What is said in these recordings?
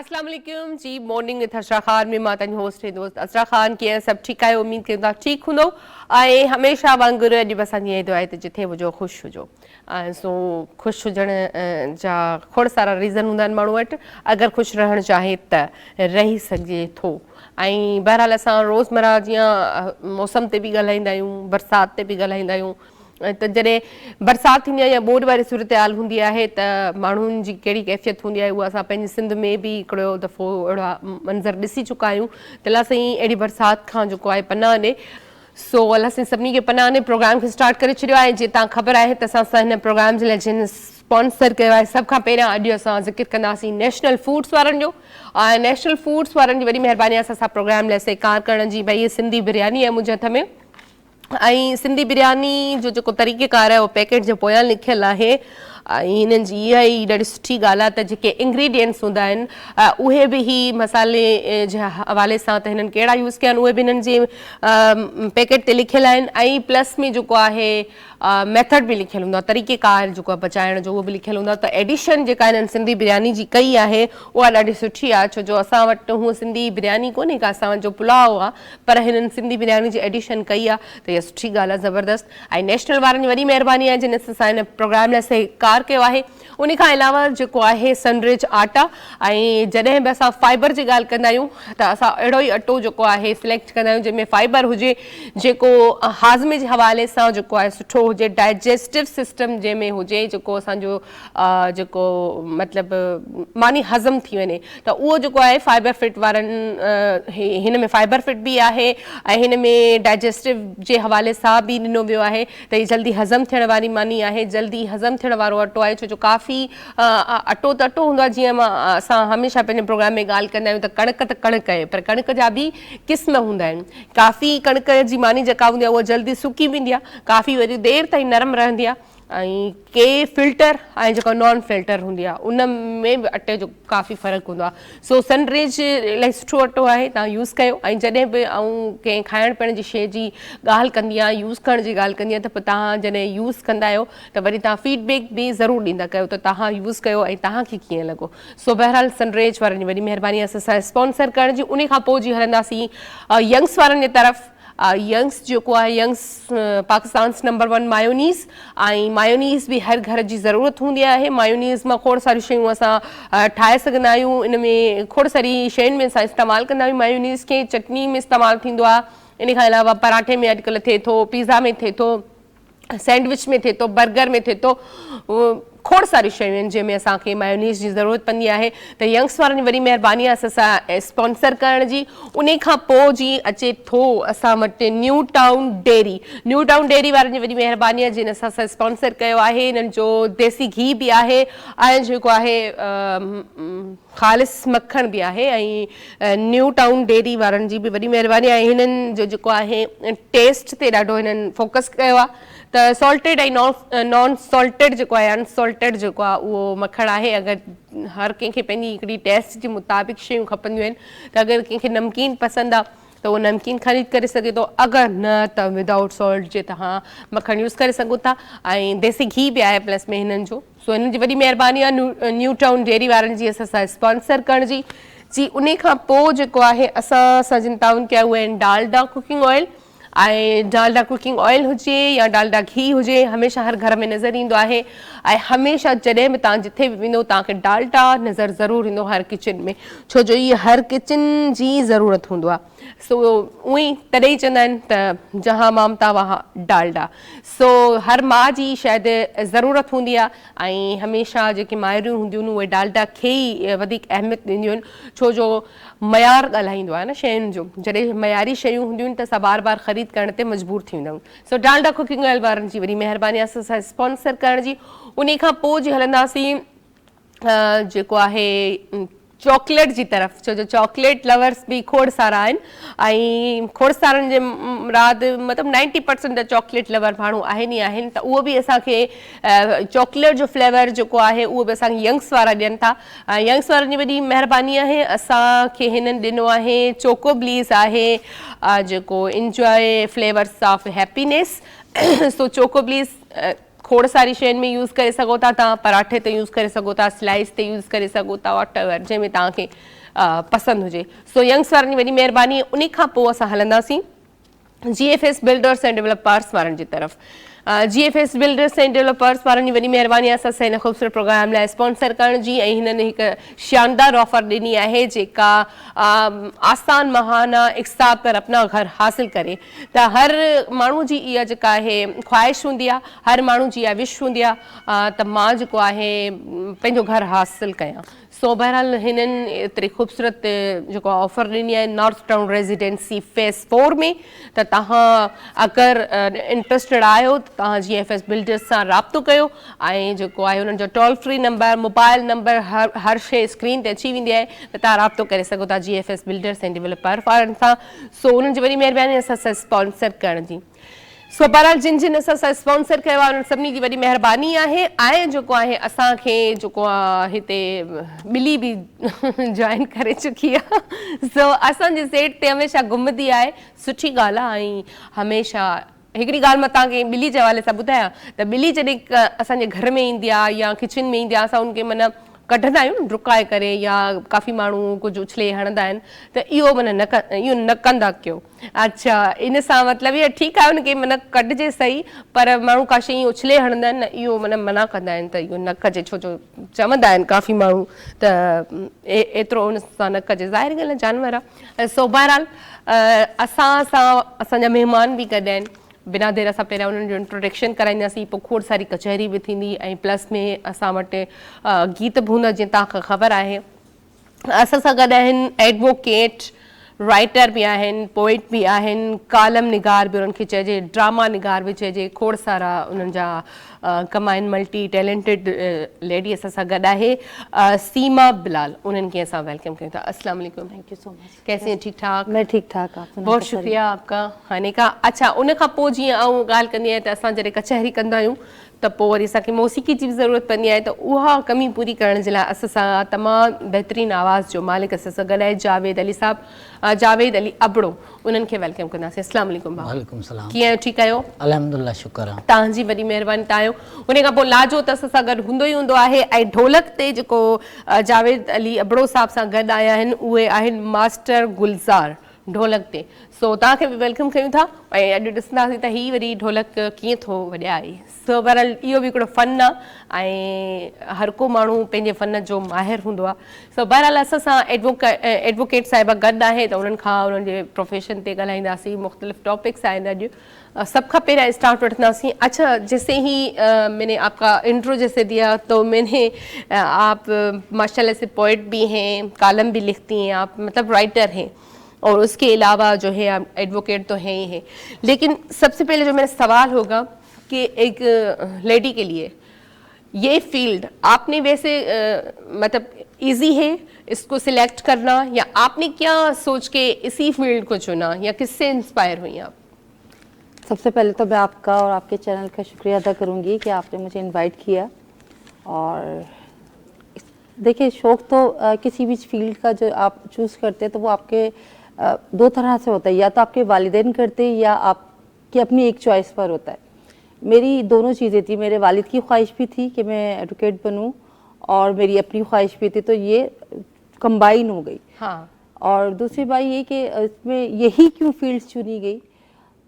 अस्सलाम वालेकुम जी। Morning with असरा खान में मां तव्हांजी होस्ट है दोस्त असरा खान के सब ठीक है। उम्मीद कयूं था ठीक हूंदो ऐं हमेशह वांगुरु अॼु बि असांजी इहा दुआ आहे त जिथे हुजो ख़ुशि हुजो। सो ख़ुशि हुजण जा खोड़ सारा रीज़न हूंदा आहिनि माण्हू वटि। अगरि ख़ुशि रहणु चाहे त रही सघे थो। ऐं बहरहाल असां रोज़मर्रा जीअं मौसम ते बि ॻाल्हाईंदा आहियूं, बरसाति ते बि ॻाल्हाईंदा आहियूं। त जॾहिं बरसाति थींदी आहे या ॿोॾि वारी सूरत हाल हूंदी आहे त माण्हुनि जी कहिड़ी कैफ़ियत हूंदी आहे उहा असां पंहिंजी सिंध में बि हिकिड़ो दफ़ो अहिड़ा मंज़र ॾिसी चुका आहियूं त अलाह साईं अहिड़ी बरसाति खां जेको आहे पनाह ॾे। सो अलाह साईं सभिनी खे पनाह ॾे। प्रोग्राम खे स्टार्ट करे छॾियो आहे। जीअं तव्हां ख़बर आहे त असां हिन प्रोग्राम जे लाइ जिन स्पॉन्सर कयो आहे सभ खां पहिरियां अॼु असां ज़िक्र कंदासीं नेशनल फूड्स वारनि जो। नेशनल फूड्स वारनि जी वॾी महिरबानी आहे असां प्रोग्राम लाइ सेकार करण जी। भई हीअ सिंधी बिरयानी आहे मुंहिंजे हथ में ऐं सिंधी बिरयानी जो जेको तरीक़ेकार आहे उहो पैकेट जे पोयां लिखियलु आहे। ऐं हिननि जी इहा ई ॾाढी सुठी ॻाल्हि आहे त जेके इंग्रीडियंट्स हूंदा आहिनि उहे बि ही मसाले जे हवाले सां त हिननि कहिड़ा यूज़ कया आहिनि उहे बि हिननि जे पैकेट ते लिखियलु आहिनि। ऐं प्लस में जेको आहे मेथड बि लिखियलु हूंदो आहे, तरीक़ेकार जेको आहे पचाइण जो उहो बि लिखियलु हूंदो आहे। त एडिशन जेका हिननि सिंधी बिरयानी जी कई आहे उहा ॾाढी सुठी आहे। छो जो असां वटि हूअं सिंधी बिरयानी कोन्हे का, असां वटि जो पुलाव आहे, पर हिननि सिंधी बिरयानी जी एडिशन कई आहे त इहा सुठी ॻाल्हि आहे, ज़बरदस्त। ऐं नेशनल वारनि जी वॾी महिरबानी आहे जिन असां हिन प्रोग्राम लाइ सेकार कयो आहे। उन खां अलावा जेको आहे सनरिच आटा। ऐं जॾहिं बि असां फाइबर जी ॻाल्हि कंदा आहियूं त असां अहिड़ो ई अटो जेको आहे सिलेक्ट कंदा आहियूं जंहिंमें फाइबर हुजे, जेको हाज़मे जे हवाले सां जेको आहे सुठो हुजे, डाइजेस्टिव सिस्टम जंहिंमें हुजे, जेको असांजो जेको मतिलबु मानी हज़म थी वञे। त उहो जेको आहे फाइबर फिट वारनि हिन में फाइबर फिट बि आहे ऐं हिन में डाइजेस्टिव जे हवाले सां बि ॾिनो वियो आहे त हीअ जल्दी हज़म थियण वारी मानी आहे, जल्दी हज़म थियण वारो अटो आहे। छो जो काफ़ी अटो त अटो हूंदो आहे, जीअं असां हमेशह पंहिंजे प्रोग्राम में ॻाल्हि कंदा आहियूं त कणिक त कणिक आहे, पर कणिक जा बि क़िस्म हूंदा आहिनि। काफ़ी कणिक जी मानी जेका हूंदी आहे उहा जल्दी सुकी वेंदी आहे, काफ़ी वरी देरि ताईं नरम रहंदी आहे। ऐं के फिल्टर ऐं जेका नॉन फिल्टर हूंदी आहे उन में बि अटे जो काफ़ी फ़र्क़ु हूंदो आहे। सो सनरिच इलाही सुठो अटो आहे, तव्हां यूज़ कयो। ऐं जॾहिं बि कंहिं खाइण पीअण जी शइ जी ॻाल्हि कंदी आहियां, यूज़ करण जी ॻाल्हि कंदी आहियां त पोइ तव्हां जॾहिं यूज़ कंदा आहियो त वरी तव्हां फीडबैक बि ज़रूरु ॾींदा कयो त तव्हां यूज़ कयो ऐं तव्हांखे कीअं लॻो। सो बहरहाल सनरिच वारनि जी वॾी महिरबानी आहे असां स्पॉन्सर करण जी। उन खां पोइ जी हलंदासीं यंग्स वारनि जी तरफ़। यंग्स जेको आहे यंग्स पाकिस्तान नंबर 1 मायोनीज़। ऐं मायोनीज़ बि हर घर जी ज़रूरत हूंदी आहे। मायोनीज़ मां खोड़ सारियूं शयूं असां ठाहे सघंदा आहियूं। इन में खोड़ सारी शयुनि में असां इस्तेमालु कंदा आहियूं। मायोनीज़ खे चटनी में इस्तेमालु थींदो आहे, इन खां अलावा पराठे में अॼुकल्ह थिए थो, पिज़्ज़ा में थिए थो, सैंडविच में थिए थो, बर्गर में थिए थो। खोड़ सारियूं शयूं आहिनि जंहिंमें असांखे मायोनीज़ जी ज़रूरत पवंदी आहे। त यंग्स वारनि जी वॾी महिरबानी आहे असां स्पॉन्सर करण जी। उन खां पोइ जी अचे थो असां वटि new town dairy. New town dairy वारनि जी वॾी महिरबानी आहे जिन असां स्पॉन्सर कयो आहे। हिननि जो देसी घी बि आहे ऐं जेको आहे ख़ालिस मखण बि आहे। ऐं न्यू टाउन डेयरी वारनि जी बि वॾी महिरबानी आहे। हिननि जो जेको आहे टेस्ट ते ॾाढो हिननि फोकस कयो आहे। त सॉल्टेड ऐं नॉन सॉल्टेड जेको आहे अनसॉल्टेड जेको आहे उहो मखण आहे। अगरि हर कंहिंखे पंहिंजी हिकिड़ी टेस्ट जे मुताबिक़ शयूं खपंदियूं आहिनि त अगरि कंहिंखे नमकीन पसंदि आहे त उहो नमकीन ख़रीद करे सघे थो, अगरि न त विदाउट सॉल्ट जे तव्हां मखण यूज़ करे सघो था। ऐं देसी घी बि आहे प्लस में हिननि जो। सो हिननि जी वॾी महिरबानी आहे न्यू टाउन डेयरी वारनि जी असां स्पॉन्सर करण जी। उन खां पोइ जेको आहे असां जिन ताउन कया उहे आहिनि डालडा कुकिंग ऑयल। ऐं डालडा कुकिंग ऑयल हुजे या डालडा घी हुजे, हमेशह हर घर में नज़र ईंदो आहे। ऐं हमेशह जॾहिं बि तव्हां जिथे बि वेंदो तव्हांखे डालडा नज़र ज़रूरु ईंदो हर किचन में, छो जो इहा हर किचन जी ज़रूरत हूंदो आहे। सो उअं ई तॾहिं चवंदा आहिनि त जहाँ ममता वहाँ डालडा। सो हर माउ जी शायदि ज़रूरत हूंदी आहे ऐं हमेशह जेके माइरूं हूंदियूं आहिनि उहे डालडा खे ई वधीक अहमियत ॾींदियूं आहिनि, छो जो मयार ॻाल्हाईंदो आहे न शयुनि जो। जॾहिं मयारी शयूं हूंदियूं आहिनि त असां बार बार ख़रीद करण ते मजबूर थी वेंदा आहियूं। सो डालडा कुकिंग ऑयल वारनि जी वॾी महिरबानी आहे असां स्पॉन्सर करण जी। उन खां पोइ जी हलंदासीं जेको आहे चॉकलेट जी तरफ़, छो जो चॉकलेट लवर्स भी खोड़ सारा आहिनि ऐं खोड़ सारनि जे मुराद मतिलबु 90% त चॉकलेट लवर माण्हू आहिनि ई आहिनि। त उहो बि असांखे चॉकलेट जो फ्लेवर जेको आहे उहो बि असांखे यंग्स वारा ॾियनि था। यंग्स वारनि जी वॾी महिरबानी आहे। असांखे हिननि ॾिनो आहे चोको ब्लीस आहे जेको enjoy flavours of happiness. So choco please खोड़ सारी शयुनि में यूज़ करे सघो था, तव्हां पराठे ते यूज़ करे सघो था, स्लाइस ते यूज़ करे सघो था, वॉटएवर जंहिंमें तव्हांखे पसंदि हुजे। सो यंग्स वारनि जी वॾी महिरबानी। उन खां पोइ असां हलंदासीं GFS बिल्डर्स एंड डेवलपर्स वारनि जी तरफ़। GFS बिल्डर्स एंड डेवलपर्स वारनि जी वॾी महिरबानी आहे असां हिन ख़ूबसूरत प्रोग्राम लाइ स्पॉन्सर करण जी, ऐं हिननि हिकु शानदार ऑफर ॾिनी आहे जेका आसान महाना एक साथ पर अपना घर हासिल करे। त हर माण्हू जी इहा जेका आहे ख़्वाहिश हूंदी आहे, हर माण्हू जी इहा विश हूंदी आहे त मां जेको आहे पंहिंजो घर हासिल कयां। सो बहरहाल हिननि एतिरी ख़ूबसूरत जेको ऑफर ॾिनी आहे नॉर्थ टाउन रेजिडेंसी फेज़ 4 में। त तव्हां अगरि इंट्रस्टेड आहियो त तव्हां GFS बिल्डर्स सां राब्तो कयो, ऐं जेको आहे हुननि जो toll free number, mobile number, हर शइ स्क्रीन ते अची वेंदी आहे, त तव्हां राब्तो करे सघो था GFS बिल्डर्स एंड डेवलपर वारनि सां। सो उन्हनि जी वॾी महिरबानी असां सां स्पॉन्सर करण जी। सो बहरहाल जिन जिन असां सां स्पॉन्सर कयो आहे उन्हनि सभिनी जी वॾी महिरबानी आहे। ऐं जेको आहे असांखे जेको आहे हिते ॿिली बि जॉइन करे चुकी आहे। सो असांजे सेट ते हमेशह घुमंदी आहे, सुठी ॻाल्हि आहे। ऐं हमेशह हिकिड़ी ॻाल्हि मां तव्हांखे ॿिली जे हवाले सां ॿुधायां त ॿिली जॾहिं असांजे घर में ईंदी आहे या किचन में ईंदी आहे, असां उनखे माना कढंदा आहियूं डुकाए करे, या काफ़ी माण्हू कुझु उछले हणंदा आहिनि, त इहो माना इहो न कंदा कयो। अच्छा, इन सां मतिलबु इहो ठीकु आहे उनखे माना कढिजे सही, पर माण्हू का शइ उछले हणंदा आहिनि न, इहो माना मना कंदा आहिनि त इहो न कजे, छो जो चवंदा आहिनि काफ़ी माण्हू त एतिरो उन सां न कजे, ज़ाहिर ॻाल्हि आहे जानवर आहे। सो बहरहाल असांजा महिमान बि गॾु आहिनि। बिना देर असां पहिरियां उन्हनि जो इंट्रोडक्शन कराईंदासीं, पोइ खोड़ सारी कचहरी बि थींदी, ऐं प्लस में असां वटि गीत भूंद जीअं तव्हांखे ख़बर आहे। असां सां गॾु आहिनि एडवोकेट, राइटर भी आहिनि, पोइट भी आहिनि, कालम निगार भी उन्हनि खे चइजे, ड्रामा निगार भी चइजे, खोड़ सारा उन्हनि जा कम आहिनि। मल्टी टैलेंटेड लेडी असां सां गॾु आहे सीमा बिलाल, उन्हनि खे असां वेलकम कयूं था। अस्सलाम वालेकुम। Thank you so much. कैसे हैं? ठीक ठाक? मैं ठीक ठाक। आप बहुत शुक्रिया आपका आने का। अच्छा, उन खां पोइ जीअं आऊं ॻाल्हि कंदी आहियां त असां जॾहिं कचहरी कंदा आहियूं त पोइ वरी असांखे मौसीक़ी जी बि ज़रूरत पवंदी आहे, त उहा कमी पूरी करण जे लाइ असां सां तमामु बहितरीनु आवाज़ जो मालिक असां सां गॾु आहे जावेद अली साहब, जावेद अली अबड़ो। उन्हनि खे वेलकम कंदासीं। अस्सलाम वालेकुम भाउ। वालेकुम सलाम। कीअं आहियो? ठीकु आहियो? अल्हम्दुलिल्लाह, शुक्र आहे। तव्हांजी वॾी महिरबानी। तव्हां आहियो। उन खां पोइ लाजो त असां सां गॾु हूंदो ई हूंदो आहे, ऐं ढोलक ते जेको जावेद अली अबड़ो साहब सां गॾु आया आहिनि उहे आहिनि मास्टर गुलज़ार ढोलक ते। सो तव्हांखे बि वेलकम कयूं था, ऐं अॼु ॾिसंदासीं त हीअ वरी ढोलक कीअं थो वॼाए। सो बहरहाल इहो बि हिकिड़ो फ़न आहे, ऐं हर को माण्हू पंहिंजे फ़न जो माहिर हूंदो आहे। सो बहरहाल असां सां एडवोकेट साहिबा गॾु आहे, त उन्हनि खां उन्हनि जे प्रोफेशन ते ॻाल्हाईंदासीं। मुख़्तलिफ़ टॉपिक्स आहिनि अॼु। सब खां पहिरियां स्टार्ट वठंदासीं। अच्छा, जैसे ही मैंने आपका इंट्रो जैसे दिया तो मैंने आप माशाल्लाह से पोइट भी हैं, कालम भी लिखती हैं आप, मतलब राइटर हैं, और उसके अलावा जो है आप एडवोकेट तो हैं ही हैं। लेकिन सबसे पहले जो मेरा सवाल होगा कि एक लेडी के लिए ये फील्ड आपने वैसे मतलब इजी है इसको सिलेक्ट करना, या आपने क्या सोच के इसी फील्ड को चुना, या किससे इंस्पायर हुई आप? सबसे पहले तो मैं आपका और आपके चैनल का शुक्रिया अदा करूंगी कि आपने मुझे इनवाइट किया। और देखिए, शौक़ तो किसी भी फील्ड का जो आप चूज़ करते हैं तो वो आपके दो तरह से होता है, या तो आपके वालिदैन करते हैं या आपकी अपनी एक चॉइस पर होता है। मेरी दोनों चीज़ें थी। मेरे वालिद की ख्वाहिश भी थी कि मैं एडवोकेट बनूं, और मेरी अपनी ख्वाहिश भी थी, तो ये कंबाइन हो गई। हाँ। और दूसरी बात ये कि इसमें यही क्यों फील्ड चुनी गई,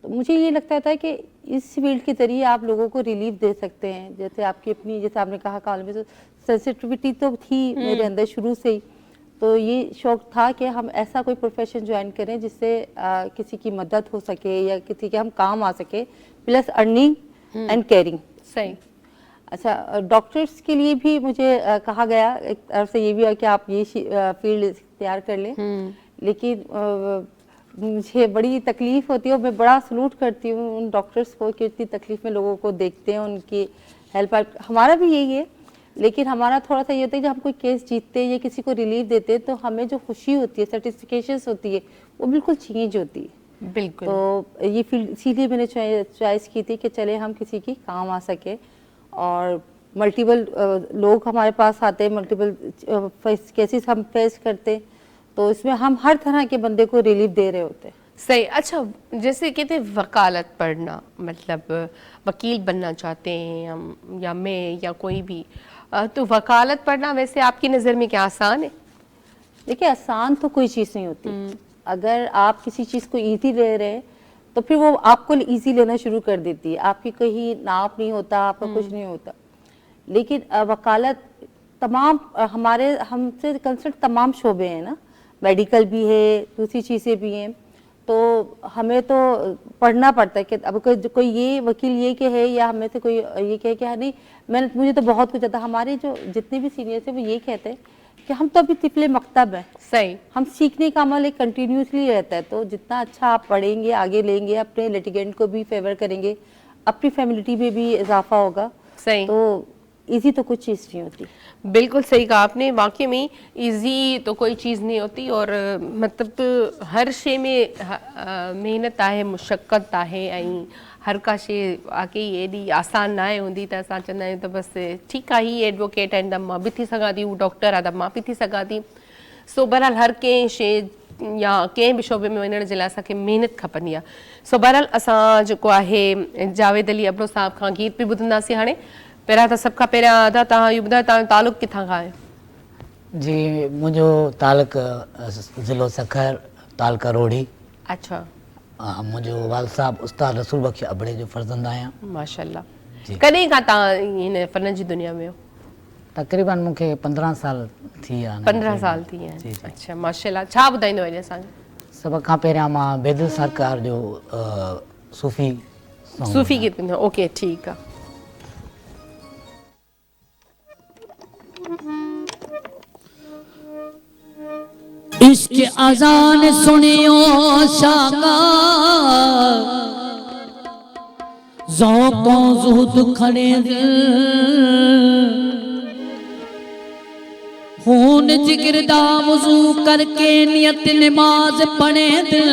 तो मुझे ये लगता था कि इस फील्ड के ज़रिए आप लोगों को रिलीफ दे सकते हैं। जैसे आपकी अपनी, जैसे आपने कहा कॉल में, तो सेंसिटिविटी तो थी मेरे अंदर शुरू से ही, तो ये शौक़ था कि हम ऐसा कोई प्रोफेशन ज्वाइन करें जिससे किसी की मदद हो सके या किसी के हम काम आ सके, प्लस अर्निंग एंड केयरिंग। सही। अच्छा, डॉक्टर्स के लिए भी मुझे कहा गया, एक तरफ से ये भी है कि आप ये फील्ड तैयार कर लें, लेकिन मुझे बड़ी तकलीफ़ होती है, और मैं बड़ा सलूट करती हूँ उन डॉक्टर्स को कि इतनी तकलीफ़ में लोगों को देखते हैं, उनकी हेल्प। हमारा भी यही है, लेकिन हमारा थोड़ा सा ये होता है कि जब हम कोई केस जीतते हैं या किसी को रिलीफ देते हैं, तो हमें जो खुशी होती है, सर्टिफिकेशंस होती है, वो बिल्कुल चेंज होती है। बिल्कुल। तो ये फील्ड इसीलिए मैंने चॉइस की थी कि चले हम किसी की काम आ सके। और मल्टीपल लोग हमारे पास आते हैं, मल्टीपल केसेस हम फेस करते हैं, तो इसमें हम हर तरह के बंदे को रिलीफ दे रहे होते हैं। सही। अच्छा, जैसे कहते हैं वकालत पढ़ना, मतलब वकील बनना चाहते हैं हम या मैं या कोई भी, तो वकालत पढ़ना वैसे आपकी नज़र में क्या आसान है? देखिए, आसान तो कोई चीज़ नहीं होती। अगर आप किसी चीज़ को इजी ले रहे हैं तो फिर वो आपको इजी लेना शुरू कर देती है। आपकी कहीं नाप नहीं होता, आपका कुछ नहीं होता। लेकिन वकालत तमाम हमारे हमसे कंसर्न तमाम शोबे हैं ना, मेडिकल भी है, दूसरी चीज़ें भी हैं। तो हमें तो पढ़ना पड़ता है कि अब कोई ये वकील ये के है या हमें से कोई ये कहे कि हाँ नहीं, मैंने मुझे तो बहुत कुछ आता। हमारे जो जितने भी सीनियर्स हैं वो ये कहते हैं कि हम तो अभी तिफले मकतब है, सही। हम सीखने का अमल एक कंटिन्यूसली रहता है। तो जितना अच्छा आप पढ़ेंगे, आगे लेंगे, अपने लिटिगेंट को भी फेवर करेंगे, अपनी फैमिलिटी में भी इजाफा होगा। सही। तो इजी तो कुछ चीज़ नहीं होती। बिल्कुल सही कहा आपने, वाकई में इजी तो कोई चीज़ नहीं होती। और मतलब हर शे में मेहनत आहे, मुशक्क़त आहे, ऐं हर का शइ वाकई एॾी आसान ना हूंदी त असां चवंदा आहियूं त बसि ठीकु आहे, ही एडवोकेट आहिनि त मां बि थी सघां थी, हू डॉक्टर आहे त मां बि थी सघां थी। सो बहरहाल हर कंहिं शइ या कंहिं बि शोबे में वञण जे लाइ असांखे महिनत खपंदी आहे। सो बहरहाल असां जेको आहे जावेद अली अबरो साहब खां गीत बि ॿुधंदासीं हाणे। पहिरियां त सभ खां पहिरियां दादा तव्हां इहो ॿुधायो तव्हांजो तालुक़ु किथां खां आहे? जी, मुंहिंजो तालुक़ु ज़िलो सखर, तालुका रोड़ी। अच्छा। मुंहिंजो वाल साहब उस्ताद रसूल बख्श अबड़े जो फर्ज़ंद आहियां। माशाल्लाह। जी। कॾहिं खां तव्हां हिन फ़न जी दुनिया में हो? तक़रीबन मूंखे 15 साल थी विया आहिनि। 15 साल थी विया जी, आहिनि। जी। अच्छा, माशाल्लाह। छा ॿुधाईंदो अॼु असांखे? सभ खां पहिरियां मां बेदिल सरकार जो सूफ़ी सॉन्ग सूफ़ी गीत ॿुधो। ओके, ठीकु आहे। इश्क अजान सुनियो शाका, ज़ौक़ों ज़ुहद खड़े दिल, खून जिगर दा वज़ू करके नियत नमाज पढ़े दिल,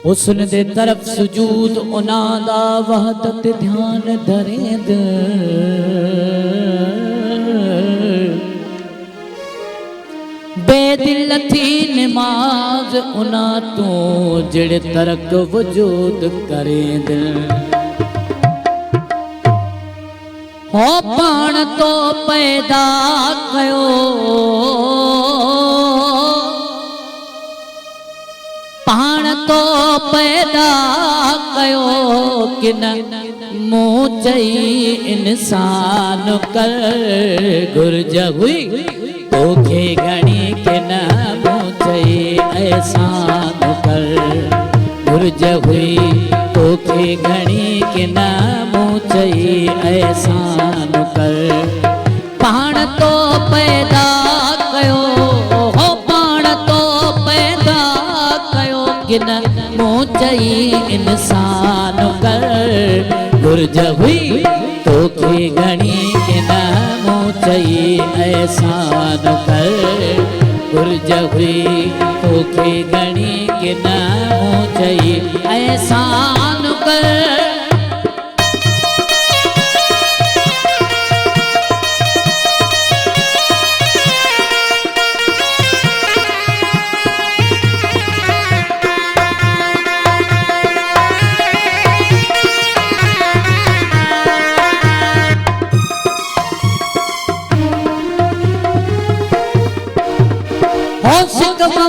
हुस्न दे तरफ सुजूद उन्हां दा वहदत ध्यान धरे दिल। बेदिल थी नमाज उना तू जड़े तरक वजूद करे दिल। हो पाण तो पैदा कयो, पाण तो पैदा कयो कि न मूं चई इंसान कर घुर्ज हुई तोखे घणी के न मूं चई एहसान कर घुर्ज हुई तोखे घणी के न मूं चई एहसान कर। पाण तो पैदा कयो, हो पाण तो पैदा कयो कि न मूं चई इंसान कर घुर्ज हुई तोखे घणी के न मूं चई एहसान कर घुर्ज हुई तोखे घणी के न मूं चई एहसान कर।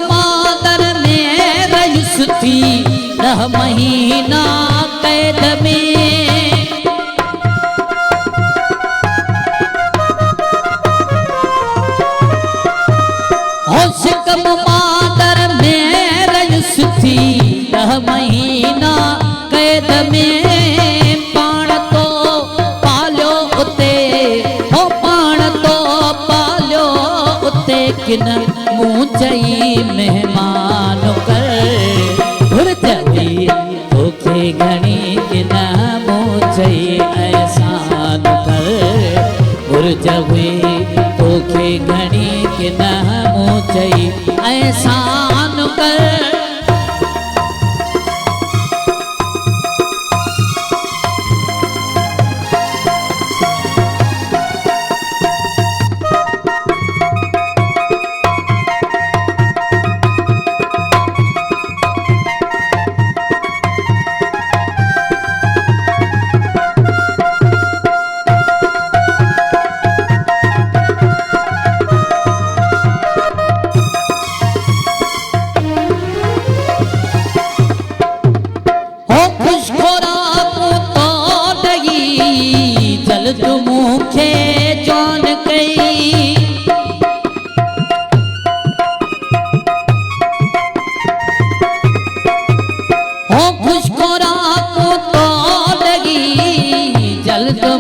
मादर में रईस थी 10 महीना कैद में, होशिकम मादर में रईस थी 10 महीना कैद में। पाण तो पालियो उते, हो पाण तो पालियो उते कि न मूं चई मेहमान कर घुर्ज हुई तोखे घणी कि न मूं चई एहसान कर घुर्ज हुई तोखे घणी कि न मूं चई एहसान कर।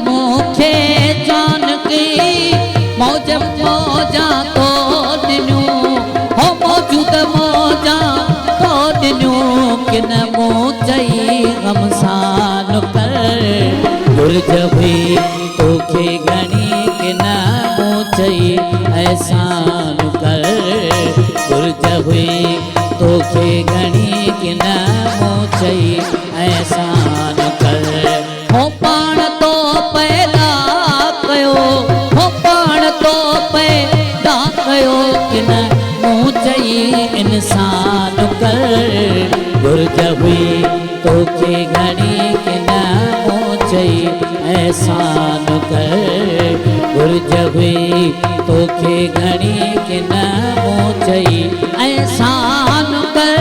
मूंखे जानकी मौज मौजा तो ॾिनियूं हो मौजूद मौजा तो ॾिनियूं किन मूं चई गमसान कर गुरज हुई तोखे घणी किन मूं चई एहसान कर गुरज हुई तोखे घणी किन मूं चई एहसान कर हो पाण तो पैदा कयो हो पाण तो पैदा कयो किन मूं चई इंसान कर गुरज हुई तोखे घणी किन मूं चई एहसान कर गुरज हुई तोखे घणी किन मूं चई एहसान कर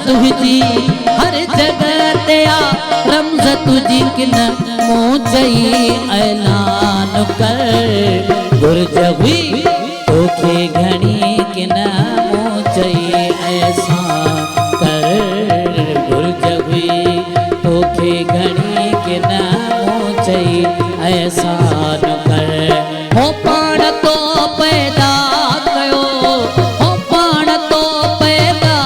तुझी हर जगह ते आ रमज़ तुझी किन मूं चई ऐलान कर गुरज हुई तोखे घणी किन मूं चई एहसान कर गुरज हुई तोखे घणी किन मूं चई एहसान कर हो पाण तो पैदा कयो हो पाण तो पैदा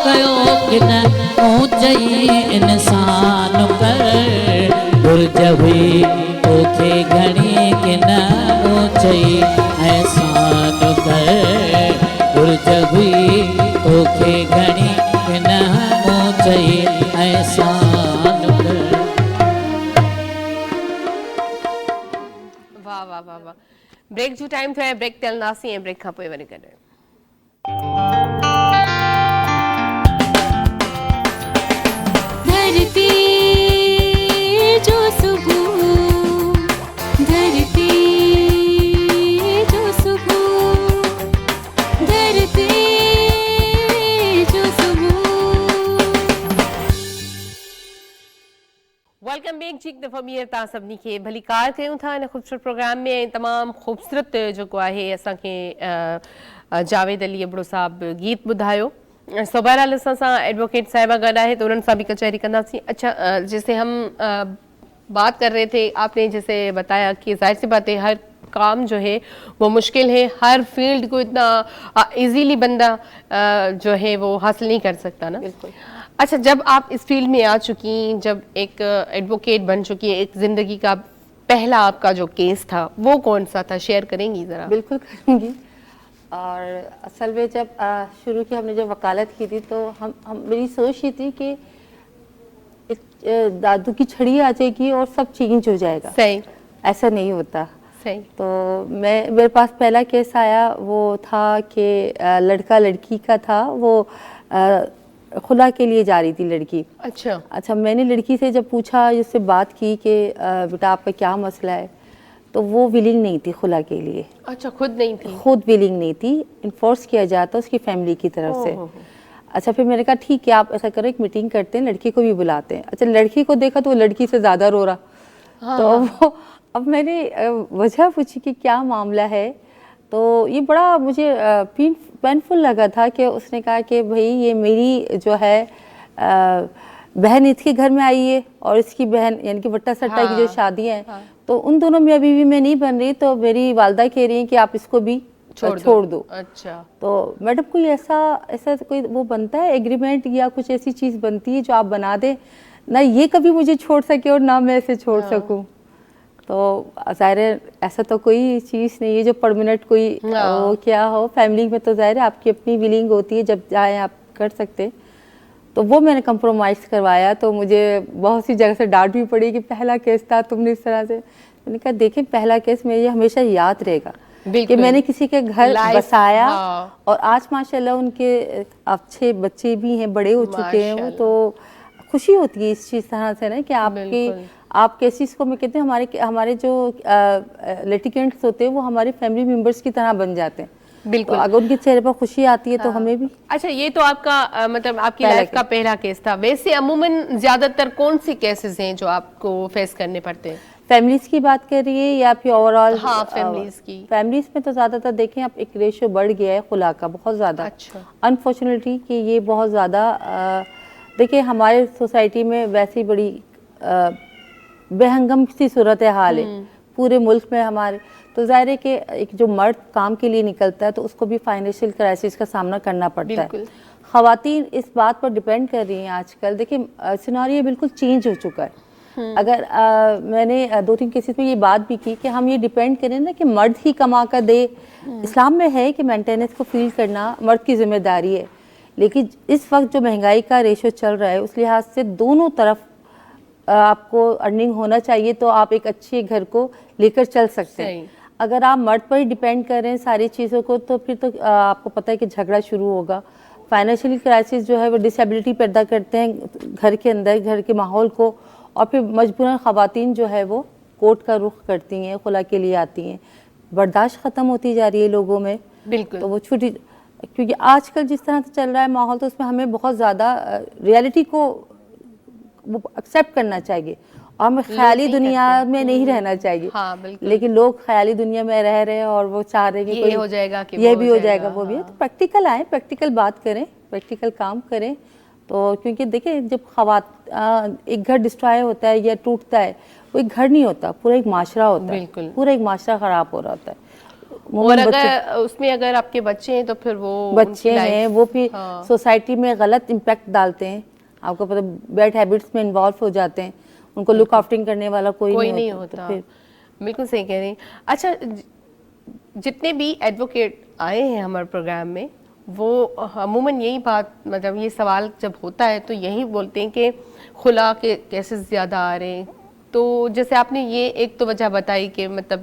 कयो किन मूं चई इंसान कर गुरज हुई तोखे घणी किन मूं चई एहसान कर गुरज हुई तोखे घणी किन मूं चई एहसान कर वाह वाह वाह वाह ब्रेक जो टाइम थियो आहे ब्रेक ते हलंदासीं ऐं ब्रेक खां पोइ वरी गॾु धरती जो सुबह धरती जो सुबह धरती जो सुबह वेलकम बैक जी हिकु दफ़ो ॿीहर तव्हां सभिनी खे भली कार कयूं था हिन ख़ूबसूरत प्रोग्राम में ऐं तमामु ख़ूबसूरत जेको आहे असांखे जावेद अली अबड़ो साहब गीत ॿुधायो सो बहरहाल असां सां एडवोकेट साहिबा गॾु आहे तो उन्हनि सां भी कचहरी कंदासीं अच्छा जैसे हम बात कर रहे थे आपने जैसे बताया कि जाहिर सी बात है हर काम जो है वो मुश्किल है हर फील्ड को इतना इजीली बंदा जो है वो हासिल नहीं कर सकता ना बिल्कुल। अच्छा जब आप इस फील्ड में आ चुकी जब एक एडवोकेट बन चुकी है एक ज़िंदगी का पहला आपका जो केस था वो कौन सा था शेयर करेंगी ज़रा बिल्कुल करूँगी और असल में जब शुरू की हमने जब वकालत की थी तो हम मेरी सोच ये थी कि दादू की छड़ी आ जाएगी और सब चेंज हो जाएगा सही ऐसा नहीं होता सही तो मेरे पास पहला केस आया वो था कि लड़का लड़की का था वो खुला के लिए जा रही थी लड़की अच्छा मैंने लड़की से जब पूछा जिससे बात की कि बेटा आपका क्या मसला है तो वो विलिंग नहीं थी खुला के लिए अच्छा खुद नहीं थी खुद विलिंग नहीं थी इन्फोर्स किया जाता उसकी फैमिली की तरफ से अच्छा फिर मैंने कहा ठीक है आप ऐसा करो एक मीटिंग करते हैं लड़की को भी बुलाते हैं अच्छा लड़की को देखा तो वो लड़की से ज़्यादा रो रहा तो वो अब मैंने वजह पूछी कि क्या मामला है तो ये बड़ा मुझे पेनफुल लगा था कि उसने कहा कि भाई ये मेरी जो है बहन इसके घर में आई है और इसकी बहन यानी कि बट्टा सट्टा की जो शादी है तो तो उन दोनों मियाँ बीवी में नहीं बन रही, तो मेरी वालदा कह रही हैं कि आप इसको भी छोड़ दो। अच्छा, तो मैडम कोई ऐसा ऐसा कोई वो बनता है एग्रीमेंट या कुछ ऐसी चीज़ बनती है जो आप बना दें, ना ये कभी मुझे छोड़ सके और ना मैं इसे छोड़ सकूं? तो ज़ाहिर है ऐसा तो कोई चीज़ नहीं है जो परमानेंट कोई हो क्या हो। फैमिली में तो ज़ाहिर है आपकी अपनी विलिंग होती है, जब चाहे आप कर सकते। तो वो मैंने कंप्रोमाइज़ करवाया, तो मुझे बहुत सी जगह से डांट भी पड़ी कि पहला केस था तुमने इस तरह से। मैंने कहा देखिए पहला केस मुझे हमेशा याद रहेगा कि मैंने किसी के घर बसाया, और आज माशाल्लाह उनके अच्छे बच्चे भी हैं, बड़े हो चुके हैं वो, तो खुशी होती है इस चीज़ तरह से ना कि आप केसेस को, मैं कहती हूँ हमारे जो लिटिगेंट्स होते हैं वो हमारे फैमिली मेम्बर्स की तरह बन जाते हैं। बिल्कुल, तो अगर उनके चेहरे पर खुशी आती है तो हमें भी। अच्छा, ये तो आपका मतलब आपकी लाइफ का पहला केस था। वैसे अमूमन ज्यादातर कौन सी केसेस हैं जो आपको फेस करने पड़ते हैं? फैमिलीज की बात कर रही है या फिर ओवरऑल? हाँ, फैमिलीज की। फैमिलीज में तो ज़्यादातर देखें आप, एक रेशियो बढ़ गया है खुला का बहुत ज़्यादा। अच्छा, अनफॉर्चुनेटली कि ये बहुत ज़्यादा देखिए हमारे सोसाइटी में वैसे ही बड़ी बेहंगम सी सूरत हाल है पूरे मुल्क में हमारे। तो ज़ाहिर है कि एक जो मर्द काम के लिए निकलता है तो उसको भी फाइनेंशियल क्राइसिस का सामना करना पड़ता है। ख़वातीन इस बात पर डिपेंड कर रही हैं आजकल। देखिए सिनेरियो बिल्कुल चेंज हो चुका है। अगर मैंने 2-3 केसेस में ये बात भी की कि हम ये डिपेंड करें ना कि मर्द ही कमा कर दे। इस्लाम में है कि मेंटेनेंस को फील करना मर्द की जिम्मेदारी है, लेकिन इस वक्त जो महंगाई का रेशो चल रहा है उस लिहाज से दोनों तरफ आपको अर्निंग होना चाहिए, तो आप एक अच्छे घर को लेकर चल सकते हैं। अगर आप मर्द पर ही डिपेंड कर रहे हैं सारी चीज़ों को, तो फिर तो आपको पता है कि झगड़ा शुरू होगा। फाइनेंशियल क्राइसिस जो है वो डिसेबिलिटी पैदा करते हैं घर के अंदर, घर के माहौल को, और फिर मजबूरन ख़वातीन जो है वो कोर्ट का रुख करती हैं, खुला के लिए आती हैं। बर्दाश्त ख़त्म होती जा रही है लोगों में। बिल्कुल, तो वो छुट्टी, क्योंकि आजकल जिस तरह से चल रहा है माहौल, तो उसमें हमें बहुत ज़्यादा रियलिटी को वो एक्सेप्ट करना चाहिए, और हमें ख्याली दुनिया में नहीं रहना चाहिए। हाँ, बिल्कुल। लेकिन लोग ख्याली दुनिया में रह रहे हैं और वो चाह रहे हैं कि ये हो जाएगा कि ये भी हो जाएगा, वो भी है। तो प्रैक्टिकल आए, प्रैक्टिकल बात करें, प्रैक्टिकल काम करें। तो क्योंकि देखिए जब एक घर डिस्ट्रॉय होता है या टूटता है, वो एक घर नहीं होता, पूरा एक माशरा होता है, पूरा एक माशरा खराब हो रहा होता है। और अगर उसमें अगर आपके बच्चे हैं तो फिर वो बच्चे हैं वो फिर सोसाइटी में गलत इम्पैक्ट डालते हैं। आपको पता बैड हैबिट्स में इन्वॉल्व हो जाते हैं, उनको लुक आफ्टिंग करने वाला कोई नहीं होता। फिर बिल्कुल सही कह रही हैं। अच्छा, जितने भी एडवोकेट आए हैं हमारे प्रोग्राम में, वो अमूमन यही बात, मतलब ये सवाल जब होता है तो यही बोलते हैं कि खुला के केसेस ज़्यादा आ रहे हैं। तो जैसे आपने ये एक तो वजह बताई कि मतलब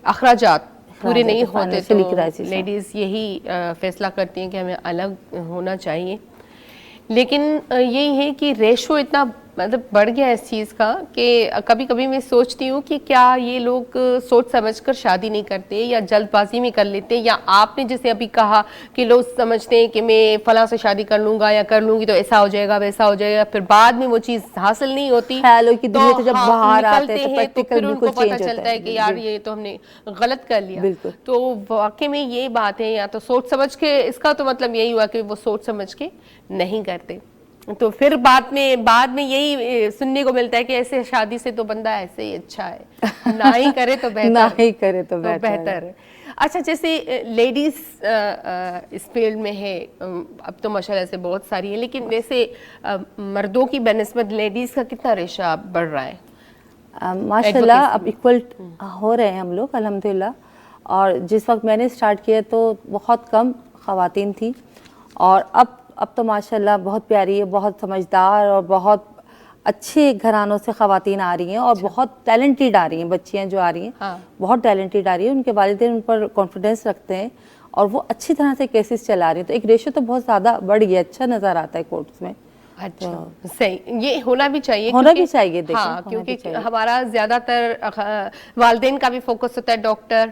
अखराजात पूरे नहीं होते, तो लेडीज़ यही फैसला करती हैं कि हमें अलग होना चाहिए। लेकिन यही है कि रेशो इतना मतलब बढ़ गया इस चीज़ का कि कभी कभी मैं सोचती हूँ कि क्या ये लोग सोच समझकर शादी नहीं करते या जल्दबाजी में कर लेते हैं, या आपने जैसे अभी कहा कि लोग समझते हैं कि मैं फलां से शादी कर लूँगा या कर लूँगी तो ऐसा हो जाएगा वैसा हो जाएगा, फिर बाद में वो चीज़ हासिल नहीं होती। ख्यालों की दुनिया तो जब बाहर आते हैं तो फिर उनको पता चलता है कि यार ये तो हमने गलत कर लिया। तो वाकई में ये बात है, या तो सोच समझ के, इसका तो मतलब यही हुआ कि वो सोच समझ के नहीं करते, तो फिर बाद में यही सुनने को मिलता है कि ऐसे शादी से तो बंदा ऐसे ही अच्छा है, ना ही करे तो बेहतर ना ही करे तो बेहतर है। अच्छा, जैसे लेडीज इस फील्ड में है, अब तो माशाल्लाह से बहुत सारी है, लेकिन वैसे मर्दों की बनिस्बत लेडीज का कितना रेशा बढ़ रहा है? माशाल्लाह अब इक्वल हो रहे हैं हम लोग अल्हम्दुलिल्लाह। और जिस वक्त मैंने स्टार्ट किया तो बहुत कम ख़वातीन थी, और अब तो माशाल्लाह बहुत प्यारी है, बहुत समझदार और बहुत अच्छे घरानों से ख़वातीन आ रही हैं, और बहुत टैलेंटेड आ रही हैं। बच्चियां जो आ रही हैं बहुत टैलेंटेड आ रही हैं, उनके वालिदैन उन पर कॉन्फिडेंस रखते हैं और वो अच्छी तरह से केसेस चला रही हैं। तो एक रेशो तो बहुत ज़्यादा बढ़ गया, अच्छा नज़र आता है कोर्ट्स में। अच्छा, सही, ये होना भी चाहिए, हाँ, क्योंकि हमारा ज्यादातर वालिदैन का भी फोकस होता है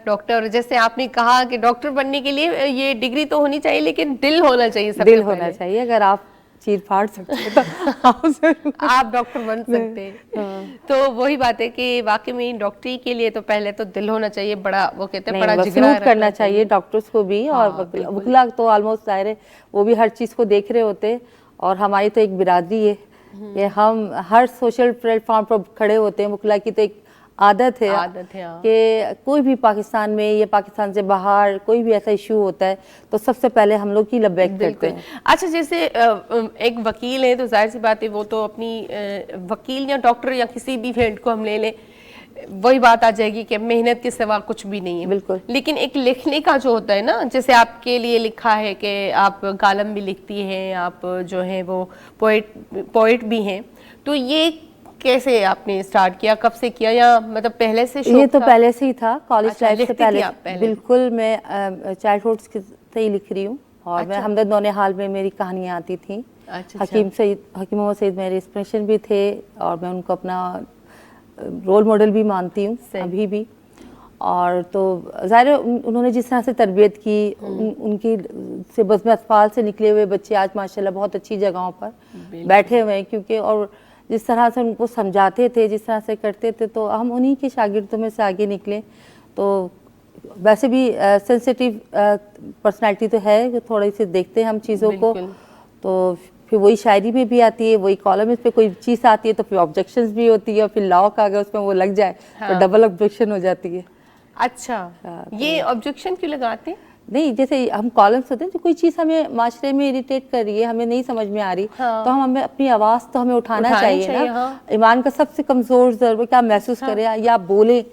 डॉक्टर। जैसे आपने कहा कि डॉक्टर बनने के लिए ये डिग्री तो होनी चाहिए, लेकिन दिल होना चाहिए, दिल होना चाहिए। अगर आप चीर फाड़ सकते तो आप डॉक्टर बन सकते हैं। तो वही बात है कि वाकई में डॉक्टरी के लिए तो पहले तो दिल होना चाहिए, बड़ा वो कहते हैं बड़ा जिगरा करना चाहिए डॉक्टर्स को भी। और वकील तो ऑलमोस्ट ज़ाहिर है वो भी हर चीज़ को देख रहे होते हैं, और हमारी तो एक बिरादरी है कि हम हर सोशल प्लेटफॉर्म पर खड़े होते हैं। मुखला की तो एक आदत है हाँ। कि कोई भी पाकिस्तान में या पाकिस्तान से बाहर कोई भी ऐसा इशू होता है तो सबसे पहले हम लोग ही लबैक करते बिल्कुल। हैं। अच्छा, जैसे एक वकील है तो जाहिर सी बात है वो तो अपनी वकील या डॉक्टर या किसी भी फील्ड को हम ले लें, वही बात आ जाएगी कि मेहनत के सिवा कुछ भी नहीं है। बिल्कुल। लेकिन एक लिखने का जो होता है ना, जैसे आपके लिए लिखा है कि आप कालम भी लिखती हैं, आप जो है वो पोइट भी हैं, तो ये कैसे आपने स्टार्ट किया, कब से किया, या मतलब पहले से शौक ये तो था? पहले से ही था, कॉलेज अच्छा, लाइफ से लिखती थी आप पहले? बिल्कुल। मैं चाइल्डहुड से ही लिख रही हूँ और मैं अच्छा। हमदर्द नौनिहाल में मेरी कहानियाँ आती थी। अच्छा, हकीम मोहम्मद सईद मेरे इंस्पिरेशन भी थे और मैं उनको अपना रोल मॉडल भी मानती हूँ अभी भी। और तो ज़ाहिर उन्होंने जिस तरह से तरबियत की, उनकी से बज़्म अतफ़ाल से निकले हुए बच्चे आज माशाल्लाह बहुत अच्छी जगहों पर बैठे हुए हैं, क्योंकि और जिस तरह से उनको समझाते थे, जिस तरह से करते थे, तो हम उन्हीं के शागिर्दों में से आगे निकले। तो वैसे भी सेंसिटिव पर्सनालिटी तो है कि थोड़ी सी देखते हैं हम चीज़ों को, तो फिर वही शायरी में भी आती है, वही कॉलम पे कोई चीज़ आती है तो फिर ऑब्जेक्शंस भी होती है, और फिर लॉ का अगर उसमें वो लग जाए तो डबल ऑब्जेक्शन हो जाती है। अच्छा, ये ऑब्जेक्शन क्यों लगाते हैं? नहीं, जैसे हम कॉलम्स होते हैं, जो कोई चीज़ हमें माशरे में इरिटेट कर रही है, हमें नहीं समझ में आ रही, तो हमें अपनी आवाज़ तो हमें उठाना चाहिए ना। हाँ। ईमान का सबसे कमज़ोर ज़रूर क्या महसूस करें या आप बोलें,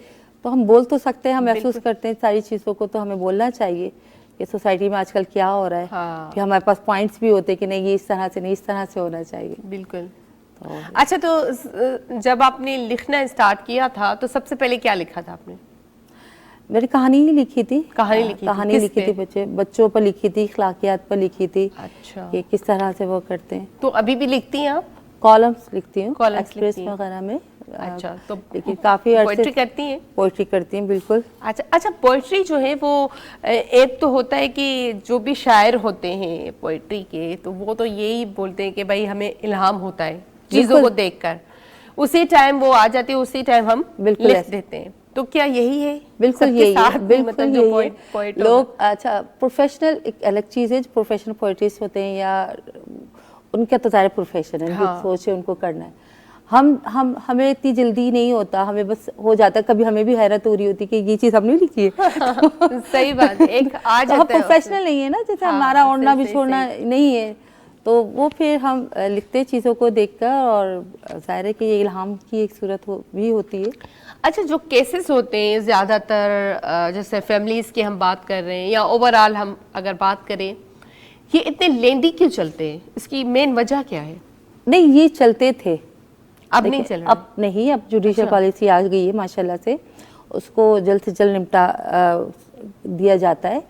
तो हम बोल तो सकते हैं, हम महसूस करते हैं सारी चीज़ों को, तो हमें बोलना चाहिए कि सोसाइटी में आजकल क्या हो रहा है। हाँ। फिर हमारे पास पॉइंट्स भी होते हैं कि नहीं, ये इस तरह से नहीं, इस तरह से होना चाहिए। बिल्कुल। अच्छा, तो जब आपने लिखना स्टार्ट किया था तो सबसे पहले क्या लिखा था आपने? मेरी कहानी ही लिखी थी। कहानी लिखी थी बच्चों पर लिखी थी, अखलाकियात पर लिखी थी। अच्छा। कि किस तरह से वो करते हैं। तो अभी भी लिखती हैं आप? कॉलम्स लिखती हूँ, एक्सप्रेस वगैरह में। अच्छा, तो लेकिन काफ़ी पोइट्री करती हैं? पोइट्री करती हैं, बिल्कुल। अच्छा, पोइट्री जो है वो एक तो होता है कि जो भी शायर होते हैं पोइट्री के, तो वो तो यही बोलते हैं कि भाई हमें इल्हाम होता है चीज़ों को देखकर, उसी टाइम वो आ जाती है, उसी टाइम हम लिख देते हैं। तो क्या यही है? बिल्कुल यही है, बिल्कुल मतलब जो पोइट लोग। अच्छा, प्रोफेशनल एक अलग चीज़ है, जो प्रोफेशनल पोइट्रिस्ट होते हैं या उनका तो सारा प्रोफेशन है, जो सोचे उनको करना है। हमें इतनी जल्दी नहीं होता, हमें बस हो जाता है। कभी हमें भी हैरत हो रही होती कि ये चीज़ हमने लिखी है। सही बात है, एक आ जाता है। प्रोफेशनल नहीं है ना, जैसे हमारा ओढ़ना भी छोड़ना नहीं है, तो वो फिर हम लिखते हैं चीज़ों को देखकर, और ज़ाहिर है कि ये इल्हाम की एक सूरत भी होती है। अच्छा, जो केसेस होते हैं ज़्यादातर, जैसे फैमिलीज़ की हम बात कर रहे हैं या ओवरऑल हम अगर बात करें, ये इतने लेंदी क्यों चलते हैं? इसकी मेन वजह क्या है? नहीं, ये चलते थे, अब नहीं चल रहे। अब नहीं, अब जुडिशल पॉलिसी आ गई है माशाल्लाह से, उसको जल्द से जल्द निपटा दिया जाता है।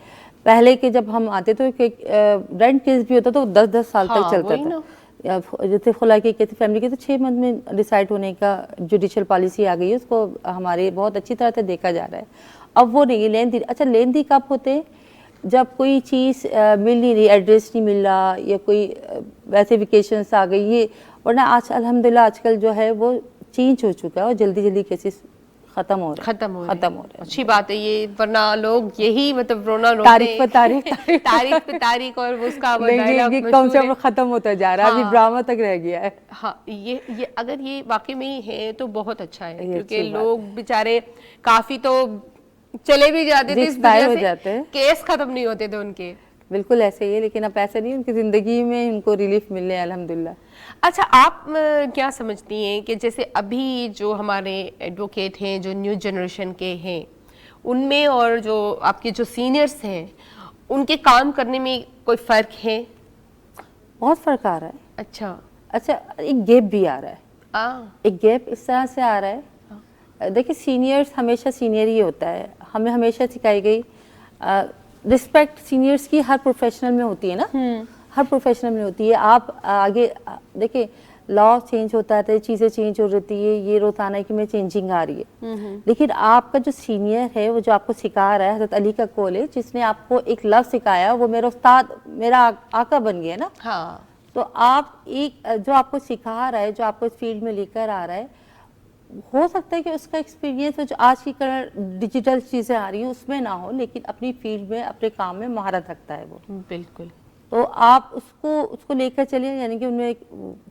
पहले के जब हम आते तो रेंट केस भी होता तो 10-10 साल तक चलता था। जैसे खुला की फैमिली के तो 6 मंथ में डिसाइड होने का जुडिशल पॉलिसी आ गई है, उसको हमारे बहुत अच्छी तरह से देखा जा रहा है। अब वो नहीं, लेंदी। अच्छा, लेंदी कब होते हैं? जब कोई चीज़ मिल नहीं रही, एड्रेस नहीं मिल रहा, या कोई वैसे वेकेशंस आ गई, ये। वरना आज अल्हम्दुलिल्लाह आजकल जो है वो चेंज हो चुका है और जल्दी जल्दी केसेस खत्म हो रहे हैं। अच्छी बात है ये, वरना लोग यही मतलब रोना रोते तारीख पे तारीख तारीख पे तारीख, और उसका वो डायलॉग कम से कम खत्म होता जा रहा है। अभी ड्रामा तक रह गया है। हाँ, ये अगर ये वाकई में ही है तो बहुत अच्छा है, क्योंकि लोग बेचारे काफी तो चले भी जाते थे इस दुनिया से, केस खत्म नहीं होते थे उनके। बिल्कुल ऐसे ही है, लेकिन अब ऐसा नहीं, उनकी ज़िंदगी में उनको रिलीफ मिलने अल्हम्दुलिल्लाह। अच्छा, आप क्या समझती हैं कि जैसे अभी जो हमारे एडवोकेट हैं, जो न्यू जनरेशन के हैं, उनमें और जो आपके जो सीनियर्स हैं, उनके काम करने में कोई फ़र्क है? बहुत फ़र्क आ रहा है। अच्छा, एक गैप भी आ रहा है। एक गैप इस तरह से आ रहा है, देखिए, सीनियर्स हमेशा सीनियर ही होता है। हमें हमेशा सिखाई गई रिस्पेक्ट सीनियर्स की हर प्रोफेशनल में होती है ना, हर प्रोफेशनल में होती है। आप आगे देखिए, लॉ चेंज होता है, चीज़ें चेंज हो जाती है, ये रोज़ाना की में चेंजिंग आ रही है। लेकिन आपका जो सीनियर है, वो जो आपको सिखा रहा है, हज़रत अली का कौल है, जिसने आपको एक लफ्ज़ सिखाया, वो मेरा उस्ताद, मेरा आका बन गया ना। हाँ। तो आप एक जो आपको सिखा रहा है, जो आपको इस फील्ड में लेकर आ रहा है, हो सकता है कि उसका एक्सपीरियंस जो आज की डिजिटल चीज़ें आ रही हैं उसमें ना हो, लेकिन अपनी फील्ड में, अपने काम में महारत रखता है वो। बिल्कुल। तो आप उसको लेकर चलिए, यानी कि उनमें